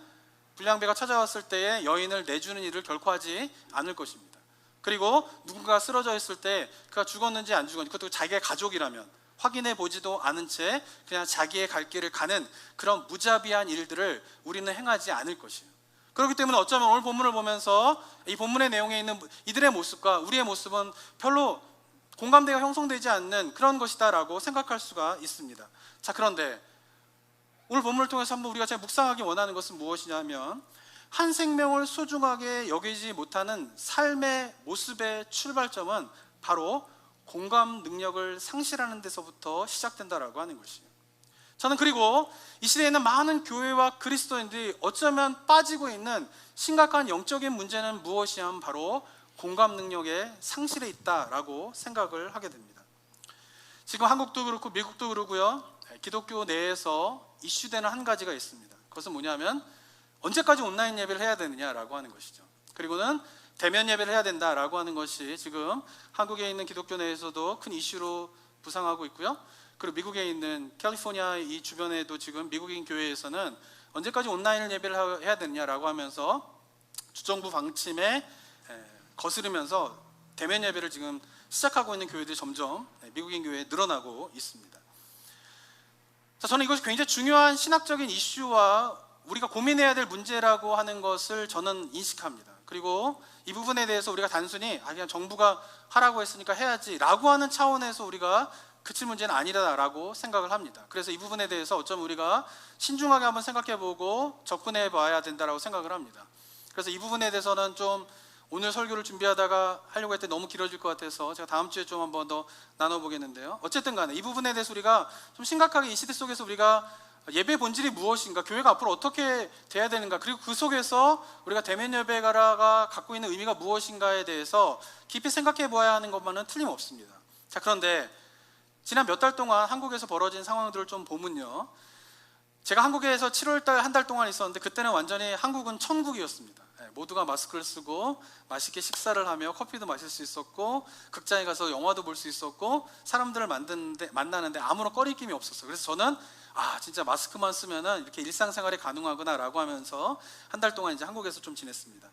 불량배가 찾아왔을 때에 여인을 내주는 일을 결코 하지 않을 것입니다. 그리고 누군가가 쓰러져 있을 때 그가 죽었는지 안 죽었는지, 그것도 자기의 가족이라면 확인해 보지도 않은 채 그냥 자기의 갈 길을 가는 그런 무자비한 일들을 우리는 행하지 않을 것이에요. 그렇기 때문에 어쩌면 오늘 본문을 보면서 이 본문의 내용에 있는 이들의 모습과 우리의 모습은 별로 공감대가 형성되지 않는 그런 것이다라고 생각할 수가 있습니다. 자, 그런데 오늘 본문을 통해서 한번 우리가 제가 묵상하기 원하는 것은 무엇이냐면, 한 생명을 소중하게 여기지 못하는 삶의 모습의 출발점은 바로 공감 능력을 상실하는 데서부터 시작된다라고 하는 것이에요. 저는 그리고 이 시대에 있는 많은 교회와 그리스도인들이 어쩌면 빠지고 있는 심각한 영적인 문제는 무엇이냐면 바로 공감 능력의 상실에 있다라고 생각을 하게 됩니다. 지금 한국도 그렇고 미국도 그렇고요, 기독교 내에서 이슈되는 한 가지가 있습니다. 그것은 뭐냐면 언제까지 온라인 예배를 해야 되느냐라고 하는 것이죠. 그리고는 대면 예배를 해야 된다라고 하는 것이 지금 한국에 있는 기독교 내에서도 큰 이슈로 부상하고 있고요. 그리고 미국에 있는 캘리포니아 이 주변에도 지금 미국인 교회에서는 언제까지 온라인 예배를 해야 되느냐라고 하면서 주정부 방침에 거스르면서 대면 예배를 지금 시작하고 있는 교회들이 점점 미국인 교회에 늘어나고 있습니다. 자, 저는 이것이 굉장히 중요한 신학적인 이슈와 우리가 고민해야 될 문제라고 하는 것을 저는 인식합니다. 그리고 이 부분에 대해서 우리가 단순히 그냥 정부가 하라고 했으니까 해야지 라고 하는 차원에서 우리가 그칠 문제는 아니다라고 생각을 합니다. 그래서 이 부분에 대해서 어쩌면 우리가 신중하게 한번 생각해보고 접근해 봐야 된다라고 생각을 합니다. 그래서 이 부분에 대해서는 좀 오늘 설교를 준비하다가 하려고 했더니 너무 길어질 것 같아서 제가 다음 주에 좀 한번 더 나눠보겠는데요. 어쨌든 간에 이 부분에 대해서 우리가 좀 심각하게 이 시대 속에서 우리가 예배 본질이 무엇인가, 교회가 앞으로 어떻게 돼야 되는가, 그리고 그 속에서 우리가 대면 예배가 갖고 있는 의미가 무엇인가에 대해서 깊이 생각해 보아야 하는 것만은 틀림없습니다. 자, 그런데 지난 몇 달 동안 한국에서 벌어진 상황들을 좀 보면요, 제가 한국에서 7월달 한 달 동안 있었는데 그때는 완전히 한국은 천국이었습니다. 모두가 마스크를 쓰고 맛있게 식사를 하며 커피도 마실 수 있었고 극장에 가서 영화도 볼 수 있었고 사람들을 만나는데 아무런 꺼리낌이 없었어요. 그래서 저는 진짜 마스크만 쓰면은 이렇게 일상생활이 가능하구나라고 하면서 한 달 동안 이제 한국에서 좀 지냈습니다.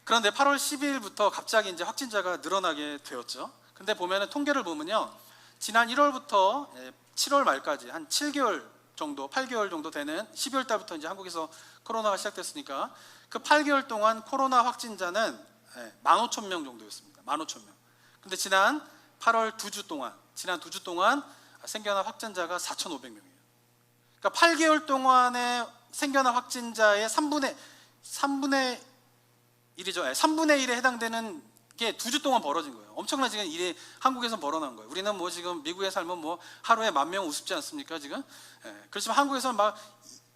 그런데 8월 12일부터 갑자기 이제 확진자가 늘어나게 되었죠. 근데 보면은 통계를 보면요, 지난 1월부터 7월 말까지 한 7개월 정도, 8개월 정도 되는 12월 달부터 이제 한국에서 코로나가 시작됐으니까 그 8개월 동안 코로나 확진자는 15,000명 정도였습니다. 15,000명. 근데 지난 8월 지난 2주 동안 생겨난 확진자가 4,500명이에요. 그러니까 8개월 동안에 생겨난 확진자의 3분의 1이죠. 3분의 1에 해당되는 게 2주 동안 벌어진 거예요. 엄청난 지금 일이 한국에서 벌어난 거예요. 우리는 뭐 지금 미국에 살면 뭐 하루에 10,000명 우습지 않습니까 지금? 그렇지만 한국에서는 막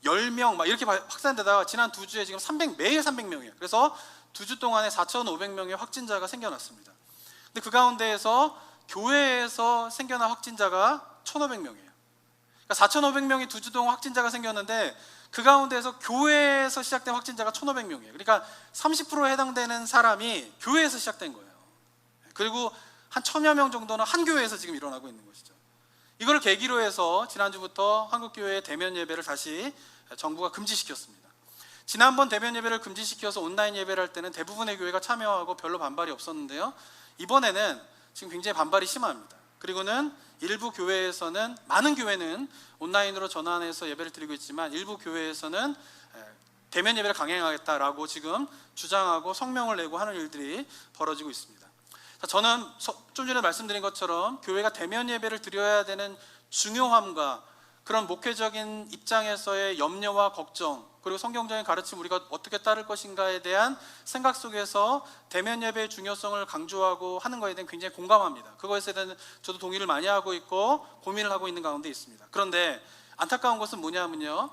10명 막 이렇게 확산되다가 지난 2주에 지금 매일 300명이에요. 그래서 2주 동안에 4,500명의 확진자가 생겨났습니다. 근데 그 가운데에서 교회에서 생겨난 확진자가 1,500명이에요. 그러니까 4,500명이 2주 동안 확진자가 생겼는데 그 가운데에서 교회에서 시작된 확진자가 1,500명이에요. 그러니까 30%에 해당되는 사람이 교회에서 시작된 거예요. 그리고 한 1,000여 명 정도는 한 교회에서 지금 일어나고 있는 것이죠. 이걸 계기로 해서 지난주부터 한국교회의 대면 예배를 다시 정부가 금지시켰습니다. 지난번 대면 예배를 금지시켜서 온라인 예배를 할 때는 대부분의 교회가 참여하고 별로 반발이 없었는데요, 이번에는 지금 굉장히 반발이 심합니다. 그리고는 일부 교회에서는, 많은 교회는 온라인으로 전환해서 예배를 드리고 있지만 일부 교회에서는 대면 예배를 강행하겠다라고 지금 주장하고 성명을 내고 하는 일들이 벌어지고 있습니다. 저는 좀 전에 말씀드린 것처럼 교회가 대면 예배를 드려야 되는 중요함과 그런 목회적인 입장에서의 염려와 걱정, 그리고 성경적인 가르침 우리가 어떻게 따를 것인가에 대한 생각 속에서 대면 예배의 중요성을 강조하고 하는 것에 대해 굉장히 공감합니다. 그것에 대해서 저도 동의를 많이 하고 있고 고민을 하고 있는 가운데 있습니다. 그런데 안타까운 것은 뭐냐면요,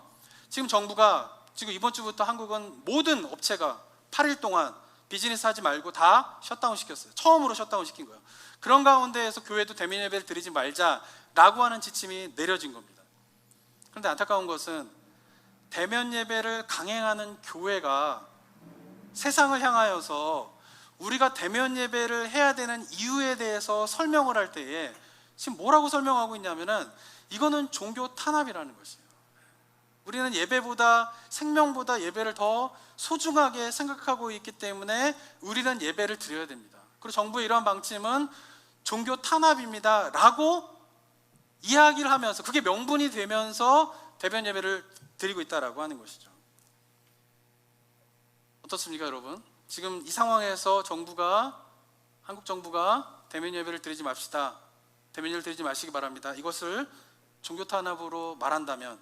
지금 정부가 지금 이번 주부터 한국은 모든 업체가 8일 동안 비즈니스 하지 말고 다 셧다운 시켰어요. 처음으로 셧다운 시킨 거예요. 그런 가운데에서 교회도 대면 예배를 드리지 말자라고 하는 지침이 내려진 겁니다. 그런데 안타까운 것은 대면 예배를 강행하는 교회가 세상을 향하여서 우리가 대면 예배를 해야 되는 이유에 대해서 설명을 할 때에 지금 뭐라고 설명하고 있냐면은 이거는 종교 탄압이라는 것이에요. 우리는 예배보다, 생명보다 예배를 더 소중하게 생각하고 있기 때문에 우리는 예배를 드려야 됩니다. 그리고 정부의 이러한 방침은 종교 탄압입니다 라고 이야기를 하면서 그게 명분이 되면서 대면 예배를 드리고 있다라고 하는 것이죠. 어떻습니까 여러분? 지금 이 상황에서 한국 정부가 대면 예배를 드리지 맙시다, 대면 예배를 드리지 마시기 바랍니다, 이것을 종교 탄압으로 말한다면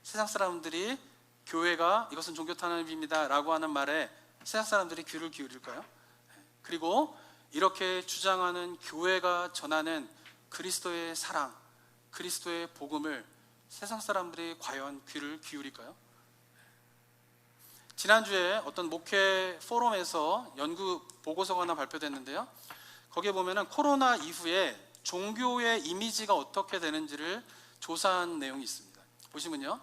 세상 사람들이 교회가 이것은 종교 탄압입니다 라고 하는 말에 세상 사람들이 귀를 기울일까요? 그리고 이렇게 주장하는 교회가 전하는 그리스도의 사랑, 그리스도의 복음을 세상 사람들이 과연 귀를 기울일까요? 지난주에 어떤 목회 포럼에서 연구 보고서가 하나 발표됐는데요, 거기에 보면은 코로나 이후에 종교의 이미지가 어떻게 되는지를 조사한 내용이 있습니다. 보시면요,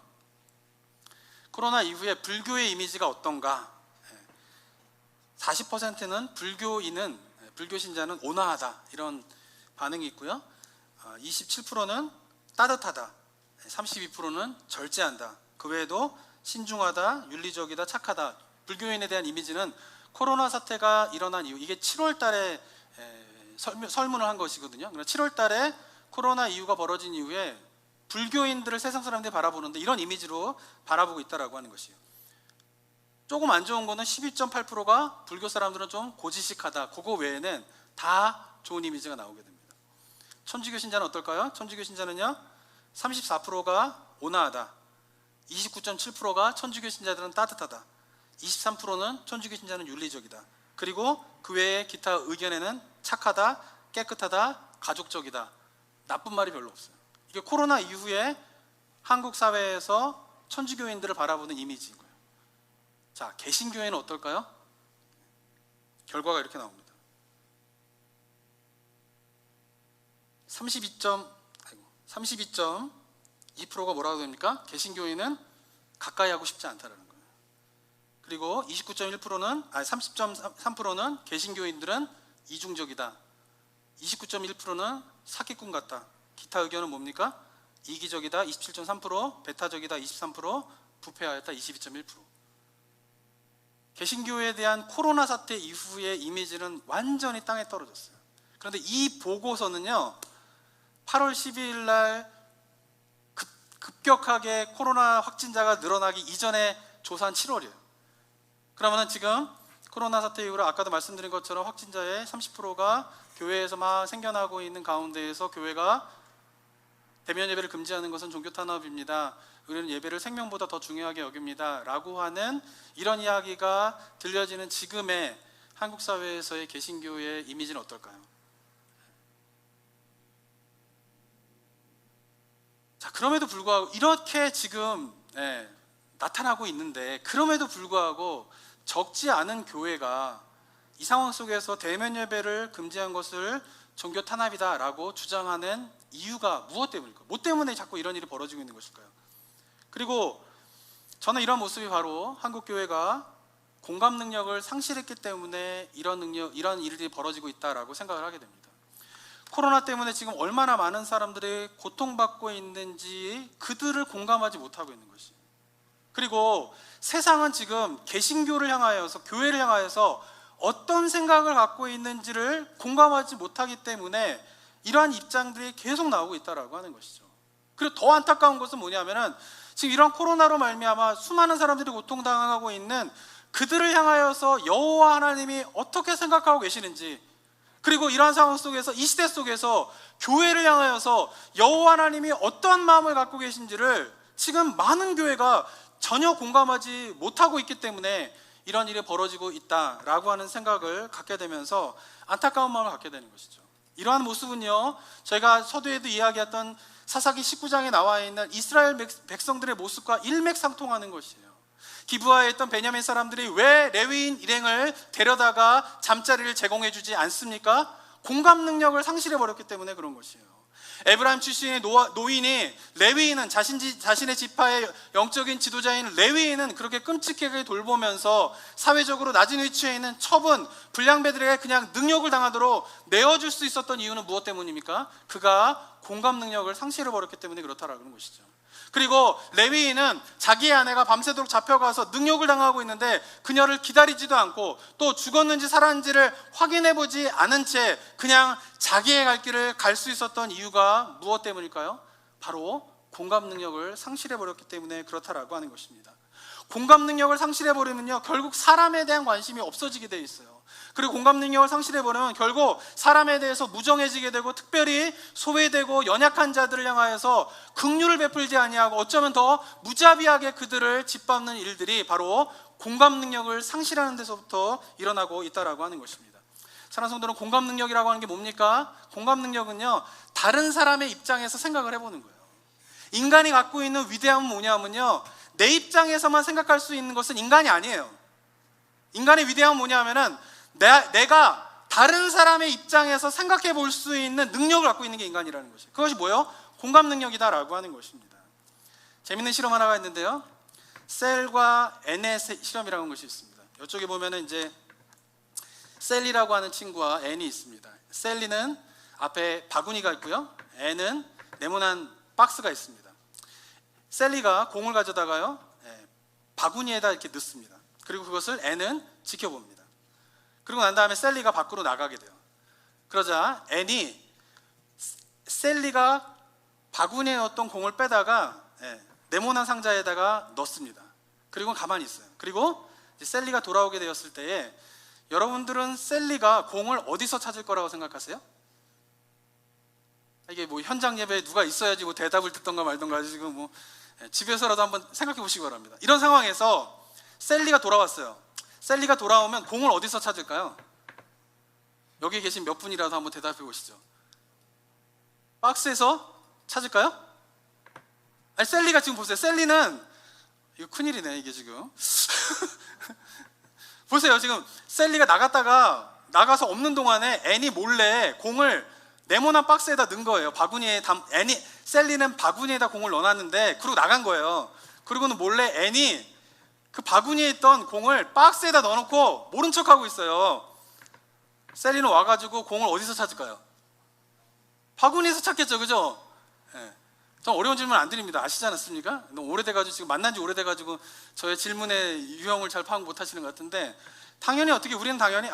코로나 이후에 불교의 이미지가 어떤가? 40%는 불교 신자는 온화하다 이런 반응이 있고요, 27%는 따뜻하다, 32%는 절제한다, 그 외에도 신중하다, 윤리적이다, 착하다. 불교인에 대한 이미지는 코로나 사태가 일어난 이후, 이게 7월 달에 설문을 한 것이거든요. 7월 달에 코로나 이후가 벌어진 이후에 불교인들을 세상 사람들이 바라보는데 이런 이미지로 바라보고 있다라고 하는 것이에요. 조금 안 좋은 거는 12.8%가 불교 사람들은 좀 고지식하다, 그거 외에는 다 좋은 이미지가 나오게 됩니다. 천주교 신자는 어떨까요? 천주교 신자는요 34%가 온화하다, 29.7%가 천주교 신자들은 따뜻하다, 23%는 천주교 신자는 윤리적이다, 그리고 그 외의 기타 의견에는 착하다, 깨끗하다, 가족적이다, 나쁜 말이 별로 없어요. 이게 코로나 이후에 한국 사회에서 천주교인들을 바라보는 이미지인 거예요. 자, 개신교회는 어떨까요? 결과가 이렇게 나옵니다. 32.2%가 뭐라고 됩니까? 개신교인은 가까이 하고 싶지 않다라는 거예요. 그리고 30.3%는 개신교인들은 이중적이다, 29.1%는 사기꾼 같다. 기타 의견은 뭡니까? 이기적이다 27.3%, 배타적이다 23%, 부패하였다 22.1%. 개신교에 대한 코로나 사태 이후의 이미지는 완전히 땅에 떨어졌어요. 그런데 이 보고서는요 8월 12일 날 급격하게 코로나 확진자가 늘어나기 이전에 조사한 7월이에요. 그러면 지금 코로나 사태 이후로 아까도 말씀드린 것처럼 확진자의 30%가 교회에서 막 생겨나고 있는 가운데에서 교회가 대면 예배를 금지하는 것은 종교 탄압입니다, 우리는 예배를 생명보다 더 중요하게 여깁니다 라고 하는 이런 이야기가 들려지는 지금의 한국 사회에서의 개신교의 이미지는 어떨까요? 자, 그럼에도 불구하고 이렇게 지금 나타나고 있는데, 그럼에도 불구하고 적지 않은 교회가 이 상황 속에서 대면 예배를 금지한 것을 종교 탄압이다 라고 주장하는 이유가 무엇 때문일까요? 뭐 때문에 자꾸 이런 일이 벌어지고 있는 것일까요? 그리고 저는 이런 모습이 바로 한국 교회가 공감 능력을 상실했기 때문에 이런 일들이 벌어지고 있다라고 생각을 하게 됩니다. 코로나 때문에 지금 얼마나 많은 사람들이 고통받고 있는지 그들을 공감하지 못하고 있는 것이에요. 그리고 세상은 지금 개신교를 향하여서, 교회를 향하여서 어떤 생각을 갖고 있는지를 공감하지 못하기 때문에 이러한 입장들이 계속 나오고 있다라고 하는 것이죠. 그리고 더 안타까운 것은 뭐냐면은 지금 이런 코로나로 말미암아 수많은 사람들이 고통당하고 있는 그들을 향하여서 여호와 하나님이 어떻게 생각하고 계시는지, 그리고 이러한 상황 속에서, 이 시대 속에서 교회를 향하여서 여호와 하나님이 어떠한 마음을 갖고 계신지를 지금 많은 교회가 전혀 공감하지 못하고 있기 때문에 이런 일이 벌어지고 있다라고 하는 생각을 갖게 되면서 안타까운 마음을 갖게 되는 것이죠. 이러한 모습은요, 저희가 서두에도 이야기했던 사사기 19장에 나와 있는 이스라엘 백성들의 모습과 일맥상통하는 것이에요. 기브아에 있던 베냐민 사람들이 왜 레위인 일행을 데려다가 잠자리를 제공해 주지 않습니까? 공감 능력을 상실해 버렸기 때문에 그런 것이에요. 에브라임 출신의 노인이, 레위인은 자신의 지파의 영적인 지도자인 레위인은 그렇게 끔찍하게 돌보면서 사회적으로 낮은 위치에 있는 처분, 불량배들에게 그냥 능욕을 당하도록 내어줄 수 있었던 이유는 무엇 때문입니까? 그가 공감 능력을 상실해 버렸기 때문에 그렇다라는 것이죠. 그리고 레위인은 자기의 아내가 밤새도록 잡혀가서 능욕을 당하고 있는데 그녀를 기다리지도 않고 또 죽었는지 살았는지를 확인해보지 않은 채 그냥 자기의 갈 길을 갈 수 있었던 이유가 무엇 때문일까요? 바로 공감 능력을 상실해버렸기 때문에 그렇다라고 하는 것입니다. 공감 능력을 상실해버리면요, 결국 사람에 대한 관심이 없어지게 되어 있어요. 그리고 공감 능력을 상실해버리면 결국 사람에 대해서 무정해지게 되고, 특별히 소외되고 연약한 자들을 향하여서 긍휼을 베풀지 아니하고 어쩌면 더 무자비하게 그들을 짓밟는 일들이 바로 공감 능력을 상실하는 데서부터 일어나고 있다라고 하는 것입니다. 사랑하는 성도는, 공감 능력이라고 하는 게 뭡니까? 공감 능력은요, 다른 사람의 입장에서 생각을 해보는 거예요. 인간이 갖고 있는 위대함은 뭐냐면요, 내 입장에서만 생각할 수 있는 것은 인간이 아니에요. 인간의 위대함은 뭐냐면은 내가 다른 사람의 입장에서 생각해 볼 수 있는 능력을 갖고 있는 게 인간이라는 것이에요. 그것이 뭐예요? 공감 능력이다라고 하는 것입니다. 재밌는 실험 하나가 있는데요, 셀과 앤의 실험이라는 것이 있습니다. 이쪽에 보면은 이제 셀리라고 하는 친구와 앤이 있습니다. 셀리는 앞에 바구니가 있고요, 앤은 네모난 박스가 있습니다. 셀리가 공을 가져다가요, 바구니에다 이렇게 넣습니다. 그리고 그것을 앤은 지켜봅니다. 그리고 난 다음에 셀리가 밖으로 나가게 돼요. 그러자 앤이 셀리가 바구니에 넣었던 공을 빼다가 네모난 상자에다가 넣습니다. 그리고 가만히 있어요. 그리고 셀리가 돌아오게 되었을 때에 여러분들은 셀리가 공을 어디서 찾을 거라고 생각하세요? 이게 뭐 현장 예배에 누가 있어야지 뭐 대답을 듣던가 말던가 지금 뭐 집에서라도 한번 생각해 보시기 바랍니다. 이런 상황에서 셀리가 돌아왔어요. 셀리가 돌아오면 공을 어디서 찾을까요? 여기 계신 몇 분이라도 한번 대답해 보시죠. 박스에서 찾을까요? 아니, 셀리가 지금 보세요. 셀리는 이거 큰일이네 이게 지금. 보세요. 지금 셀리가 나가서 없는 동안에 애니 몰래 공을 네모난 박스에다 넣은 거예요. 셀리는 바구니에다 공을 넣어놨는데 그리고 나간 거예요. 그리고는 몰래 애니 그 바구니에 있던 공을 박스에다 넣어놓고 모른 척하고 있어요. 셀리는 와가지고 공을 어디서 찾을까요? 바구니에서 찾겠죠, 그죠? 네. 전 어려운 질문 안 드립니다. 아시지 않았습니까? 너무 오래돼가지고 지금 만난 지 오래돼가지고 저의 질문의 유형을 잘 파악 못하시는 것 같은데 우리는 당연히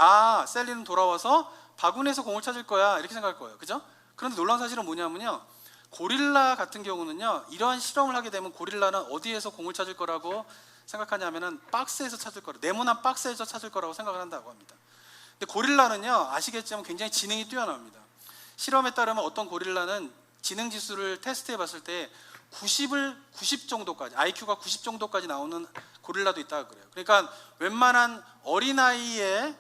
셀리는 돌아와서 바구니에서 공을 찾을 거야 이렇게 생각할 거예요, 그죠? 그런데 놀라운 사실은 뭐냐면요, 고릴라 같은 경우는요, 이러한 실험을 하게 되면 고릴라는 어디에서 공을 찾을 거라고 생각하냐면은 박스에서 찾을 거라, 네모난 박스에서 찾을 거라고 생각을 한다고 합니다. 근데 고릴라는요, 아시겠지만 굉장히 지능이 뛰어납니다. 실험에 따르면 어떤 고릴라는 지능 지수를 테스트해 봤을 때 90 정도까지, IQ가 90 정도까지 나오는 고릴라도 있다고 그래요. 그러니까 웬만한 어린아이의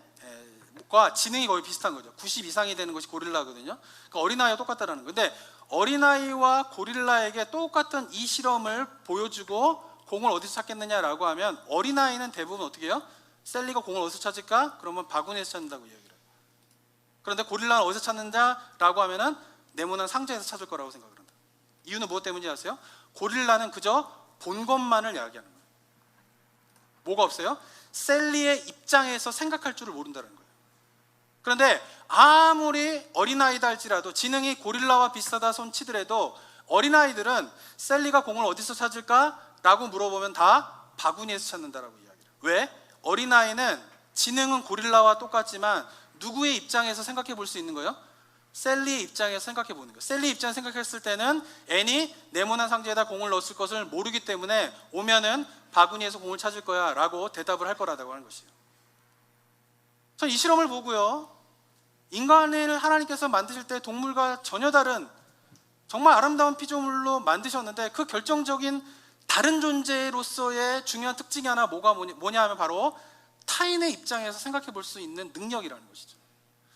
과 지능이 거의 비슷한 거죠. 90 이상이 되는 것이 고릴라거든요. 그러니까 어린아이와 똑같다라는 거예요. 근데 어린아이와 고릴라에게 똑같은 이 실험을 보여주고 공을 어디서 찾겠느냐라고 하면 어린아이는 대부분 어떻게 해요? 셀리가 공을 어디서 찾을까? 그러면 바구니에서 찾는다고 이야기를 해요. 그런데 고릴라는 어디서 찾는다라고 하면은 네모난 상자에서 찾을 거라고 생각을 한다. 이유는 무엇 때문인지 아세요? 고릴라는 그저 본 것만을 이야기하는 거예요. 뭐가 없어요? 셀리의 입장에서 생각할 줄을 모른다는 거예요. 그런데 아무리 어린아이다 할지라도 지능이 고릴라와 비슷하다 손치더라도 어린아이들은 셀리가 공을 어디서 찾을까라고 물어보면 다 바구니에서 찾는다라고 이야기해요. 왜? 어린아이는 지능은 고릴라와 똑같지만 누구의 입장에서 생각해 볼 수 있는 거예요? 셀리의 입장에서 생각해 보는 거예요. 셀리 입장에서 생각했을 때는 애니 네모난 상자에다 공을 넣었을 것을 모르기 때문에 오면은 바구니에서 공을 찾을 거야 라고 대답을 할 거라고 하는 것이에요. 전 이 실험을 보고요, 인간을 하나님께서 만드실 때 동물과 전혀 다른 정말 아름다운 피조물로 만드셨는데 그 결정적인 다른 존재로서의 중요한 특징이 하나 뭐냐 하면 바로 타인의 입장에서 생각해 볼 수 있는 능력이라는 것이죠.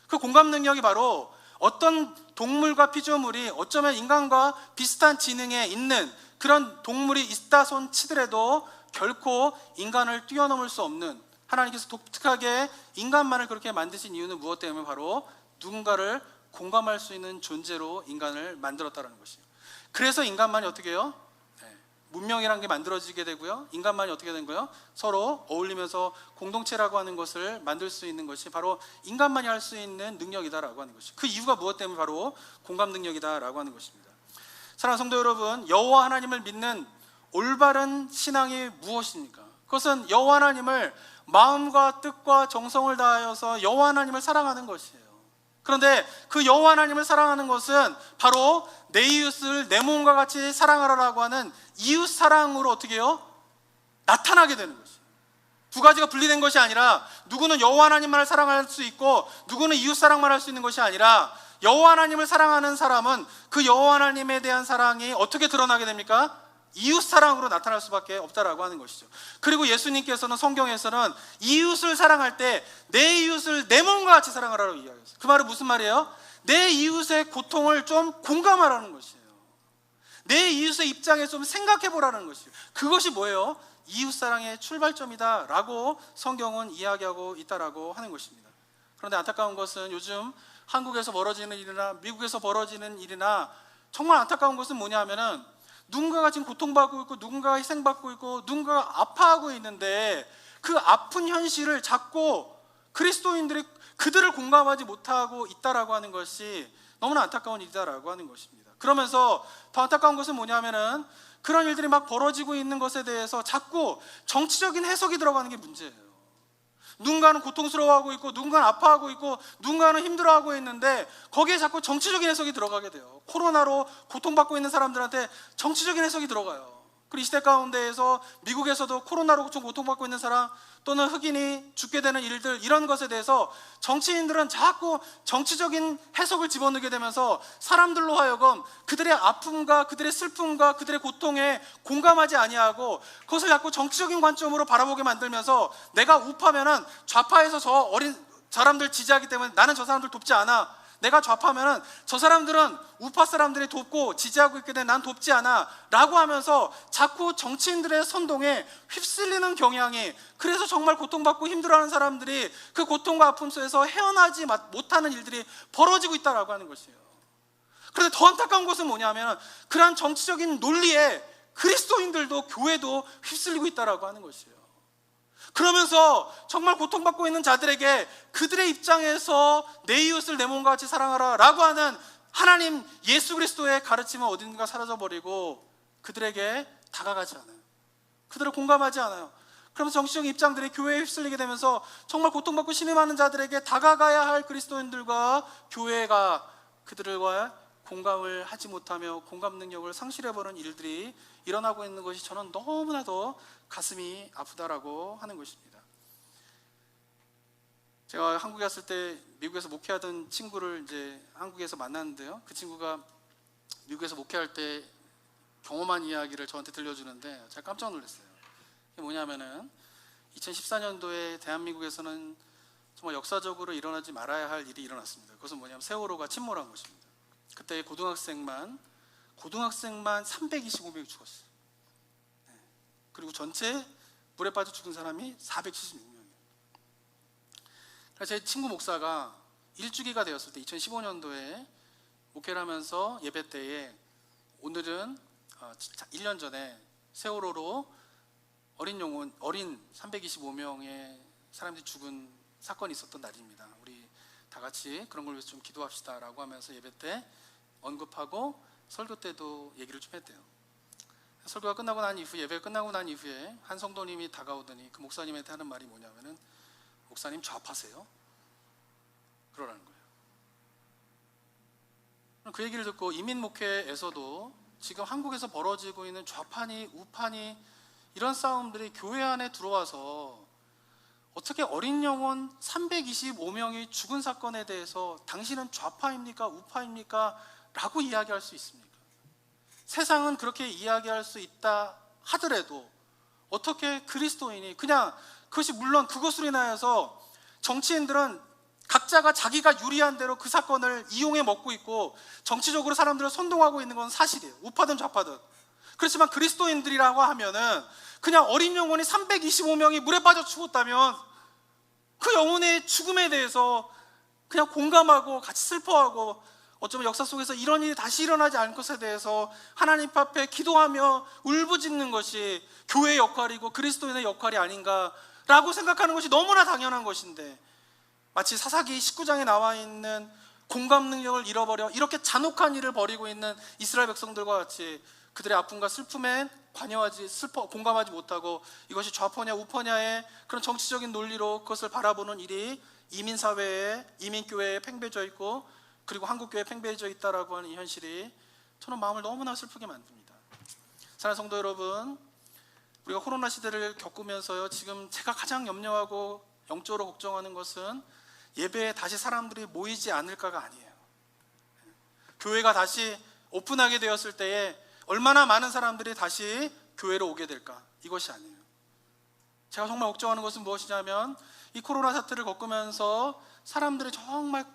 그 공감 능력이 바로 어떤 동물과 피조물이 어쩌면 인간과 비슷한 지능에 있는 그런 동물이 있다 손 치더라도 결코 인간을 뛰어넘을 수 없는, 하나님께서 독특하게 인간만을 그렇게 만드신 이유는 무엇 때문에 바로 누군가를 공감할 수 있는 존재로 인간을 만들었다는 것이에요. 그래서 인간만이 어떻게 해요? 문명이라는 게 만들어지게 되고요, 인간만이 어떻게 된 거예요? 서로 어울리면서 공동체라고 하는 것을 만들 수 있는 것이 바로 인간만이 할 수 있는 능력이다라고 하는 것이죠. 그 이유가 무엇 때문에 바로 공감 능력이다라고 하는 것입니다. 사랑하는 성도 여러분, 여호와 하나님을 믿는 올바른 신앙이 무엇입니까? 그것은 여호와 하나님을 마음과 뜻과 정성을 다하여서 여호와 하나님을 사랑하는 것이에요. 그런데 그 여호와 하나님을 사랑하는 것은 바로 내 이웃을 내 몸과 같이 사랑하라라고 하는 이웃 사랑으로 어떻게 해요? 나타나게 되는 것이에요. 두 가지가 분리된 것이 아니라 누구는 여호와 하나님만을 사랑할 수 있고 누구는 이웃 사랑만 할 수 있는 것이 아니라 여호와 하나님을 사랑하는 사람은 그 여호와 하나님에 대한 사랑이 어떻게 드러나게 됩니까? 이웃 사랑으로 나타날 수밖에 없다라고 하는 것이죠. 그리고 예수님께서는 성경에서는 이웃을 사랑할 때 내 이웃을 내 몸과 같이 사랑하라고 이야기했어요. 그 말은 무슨 말이에요? 내 이웃의 고통을 좀 공감하라는 것이에요. 내 이웃의 입장에 좀 생각해 보라는 것이에요. 그것이 뭐예요? 이웃 사랑의 출발점이다 라고 성경은 이야기하고 있다라고 하는 것입니다. 그런데 안타까운 것은 요즘 한국에서 벌어지는 일이나 미국에서 벌어지는 일이나 정말 안타까운 것은 뭐냐 하면은 누군가가 지금 고통받고 있고 누군가가 희생받고 있고 누군가가 아파하고 있는데 그 아픈 현실을 자꾸 그리스도인들이 그들을 공감하지 못하고 있다라고 하는 것이 너무나 안타까운 일이다라고 하는 것입니다. 그러면서 더 안타까운 것은 뭐냐면은 그런 일들이 막 벌어지고 있는 것에 대해서 자꾸 정치적인 해석이 들어가는 게 문제예요. 누군가는 고통스러워하고 있고 누군가는 아파하고 있고 누군가는 힘들어하고 있는데 거기에 자꾸 정치적인 해석이 들어가게 돼요. 코로나로 고통받고 있는 사람들한테 정치적인 해석이 들어가요. 그리고 이 시대 가운데에서 미국에서도 코로나로 좀 고통받고 있는 사람 또는 흑인이 죽게 되는 일들, 이런 것에 대해서 정치인들은 자꾸 정치적인 해석을 집어넣게 되면서 사람들로 하여금 그들의 아픔과 그들의 슬픔과 그들의 고통에 공감하지 아니하고 그것을 자꾸 정치적인 관점으로 바라보게 만들면서 내가 우파면은 좌파에서 저 어린 사람들 지지하기 때문에 나는 저 사람들 돕지 않아, 내가 좌파면은 저 사람들은 우파 사람들이 돕고 지지하고 있기 때문에 난 돕지 않아 라고 하면서 자꾸 정치인들의 선동에 휩쓸리는 경향이, 그래서 정말 고통받고 힘들어하는 사람들이 그 고통과 아픔 속에서 헤어나지 못하는 일들이 벌어지고 있다라고 하는 것이에요. 그런데 더 안타까운 것은 뭐냐면 그러한 정치적인 논리에 그리스도인들도 교회도 휩쓸리고 있다라고 하는 것이에요. 그러면서 정말 고통받고 있는 자들에게 그들의 입장에서 내 이웃을 내 몸과 같이 사랑하라 라고 하는 하나님 예수 그리스도의 가르침은 어딘가 사라져버리고 그들에게 다가가지 않아요. 그들을 공감하지 않아요. 그러면서 정치적인 입장들이 교회에 휩쓸리게 되면서 정말 고통받고 신음하는 자들에게 다가가야 할 그리스도인들과 교회가 그들과 공감을 하지 못하며 공감 능력을 상실해버리는 일들이 일어나고 있는 것이 저는 너무나도 가슴이 아프다라고 하는 것입니다. 제가 한국에 왔을 때 미국에서 목회하던 친구를 이제 한국에서 만났는데요, 그 친구가 미국에서 목회할 때 경험한 이야기를 저한테 들려주는데 제가 깜짝 놀랐어요. 그게 뭐냐면은 2014년도에 대한민국에서는 정말 역사적으로 일어나지 말아야 할 일이 일어났습니다. 그것은 뭐냐면 세월호가 침몰한 것입니다. 그때 고등학생만 325명이 죽었어요. 그리고 전체 물에 빠져 죽은 사람이 476명이에요. 제 친구 목사가 일주기가 되었을 때 2015년도에 목회를 하면서 예배 때에 오늘은 1년 전에 세월호로 어린 325명의 사람들이 죽은 사건이 있었던 날입니다. 우리 다 같이 그런 걸 위해서 좀 기도합시다 라고 하면서 예배 때 언급하고 설교 때도 얘기를 좀 했대요. 설교가 끝나고 난 이후, 예배가 끝나고 난 이후에 한 성도님이 다가오더니 그 목사님한테 하는 말이 뭐냐면은 목사님 좌파세요? 그러라는 거예요. 그 얘기를 듣고 이민 목회에서도 지금 한국에서 벌어지고 있는 좌파니 우파니 이런 싸움들이 교회 안에 들어와서 어떻게 어린 영혼 325명이 죽은 사건에 대해서 당신은 좌파입니까 우파입니까? 라고 이야기할 수 있습니까? 세상은 그렇게 이야기할 수 있다 하더라도 어떻게 그리스도인이 그냥 그것이 물론 그것으로 인하여서 정치인들은 각자가 자기가 유리한 대로 그 사건을 이용해 먹고 있고 정치적으로 사람들을 선동하고 있는 건 사실이에요. 우파든 좌파든. 그렇지만 그리스도인들이라고 하면은 그냥 어린 영혼이 325명이 물에 빠져 죽었다면 그 영혼의 죽음에 대해서 그냥 공감하고 같이 슬퍼하고 어쩌면 역사 속에서 이런 일이 다시 일어나지 않을 것에 대해서 하나님 앞에 기도하며 울부짖는 것이 교회의 역할이고 그리스도인의 역할이 아닌가라고 생각하는 것이 너무나 당연한 것인데 마치 사사기 19장에 나와 있는 공감 능력을 잃어버려 이렇게 잔혹한 일을 벌이고 있는 이스라엘 백성들과 같이 그들의 아픔과 슬픔에 공감하지 못하고 이것이 좌파냐 우파냐의 그런 정치적인 논리로 그것을 바라보는 일이 이민사회에 이민교회에 팽배져 있고 그리고 한국교회에 팽배해져 있다라고 하는 이 현실이 저는 마음을 너무나 슬프게 만듭니다. 사랑하는 성도 여러분, 우리가 코로나 시대를 겪으면서요, 지금 제가 가장 염려하고 영적으로 걱정하는 것은 예배에 다시 사람들이 모이지 않을까가 아니에요. 교회가 다시 오픈하게 되었을 때에 얼마나 많은 사람들이 다시 교회로 오게 될까, 이것이 아니에요. 제가 정말 걱정하는 것은 무엇이냐면 이 코로나 사태를 겪으면서 사람들이 정말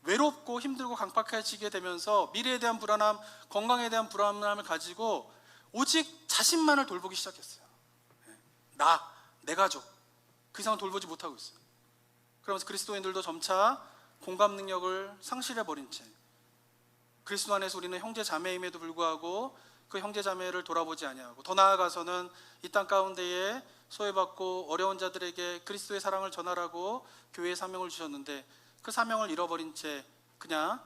외롭고 힘들고 강박해지게 되면서 미래에 대한 불안함, 건강에 대한 불안함을 가지고 오직 자신만을 돌보기 시작했어요. 내 가족, 그 이상은 돌보지 못하고 있어요. 그러면서 그리스도인들도 점차 공감 능력을 상실해버린 채 그리스도 안에서 우리는 형제 자매임에도 불구하고 그 형제 자매를 돌아보지 아니하고 더 나아가서는 이 땅 가운데에 소외받고 어려운 자들에게 그리스도의 사랑을 전하라고 교회의 사명을 주셨는데 그 사명을 잃어버린 채 그냥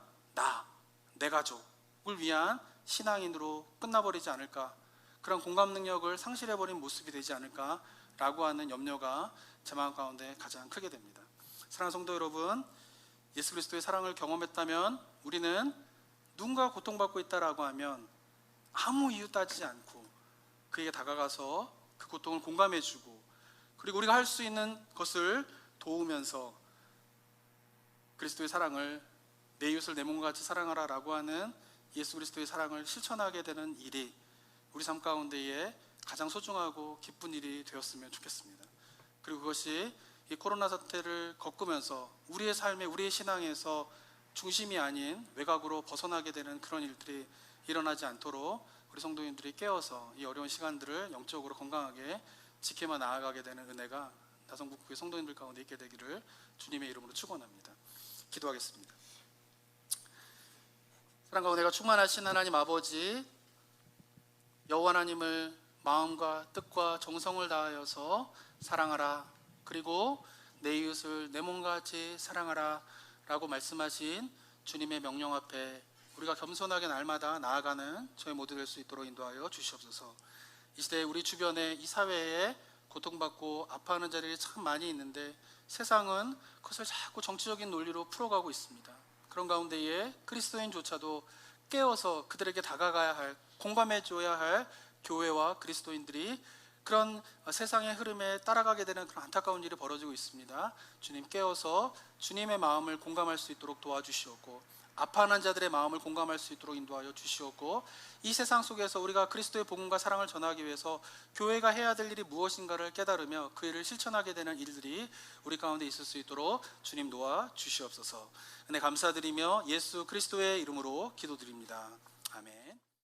내 가족을 위한 신앙인으로 끝나버리지 않을까, 그런 공감 능력을 상실해버린 모습이 되지 않을까라고 하는 염려가 제 마음 가운데 가장 크게 됩니다. 사랑하는 성도 여러분, 예수 그리스도의 사랑을 경험했다면 우리는 누군가 고통받고 있다라고 하면 아무 이유 따지지 않고 그에게 다가가서 그 고통을 공감해주고, 그리고 우리가 할 수 있는 것을 도우면서 그리스도의 사랑을, 내 이웃을 내 몸과 같이 사랑하라라고 하는 예수 그리스도의 사랑을 실천하게 되는 일이 우리 삶 가운데에 가장 소중하고 기쁜 일이 되었으면 좋겠습니다. 그리고 그것이 이 코로나 사태를 겪으면서 우리의 삶에, 우리의 신앙에서 중심이 아닌 외곽으로 벗어나게 되는 그런 일들이 일어나지 않도록 우리 성도님들이 깨어서 이 어려운 시간들을 영적으로 건강하게 지켜만 나아가게 되는 은혜가 나성북교회 성도님들 가운데 있게 되기를 주님의 이름으로 축원합니다. 기도하겠습니다. 사랑과 은혜가 충만하신 하나님 아버지, 여호와 하나님을 마음과 뜻과 정성을 다하여서 사랑하라, 그리고 내 이웃을 내 몸과 같이 사랑하라 라고 말씀하신 주님의 명령 앞에 우리가 겸손하게 날마다 나아가는 저희 모두 될 수 있도록 인도하여 주시옵소서. 이 시대에 우리 주변에, 이 사회에 고통받고 아파하는 자들이 참 많이 있는데 세상은 그것을 자꾸 정치적인 논리로 풀어가고 있습니다. 그런 가운데에 그리스도인조차도 깨어서 그들에게 다가가야 할, 공감해줘야 할 교회와 그리스도인들이 그런 세상의 흐름에 따라가게 되는 그런 안타까운 일이 벌어지고 있습니다. 주님, 깨어서 주님의 마음을 공감할 수 있도록 도와주시옵고, 아파하는 자들의 마음을 공감할 수 있도록 인도하여 주시옵고, 이 세상 속에서 우리가 그리스도의 복음과 사랑을 전하기 위해서 교회가 해야 될 일이 무엇인가를 깨달으며 그 일을 실천하게 되는 일들이 우리 가운데 있을 수 있도록 주님 도와 주시옵소서. 은혜 감사드리며 예수 그리스도의 이름으로 기도드립니다. 아멘.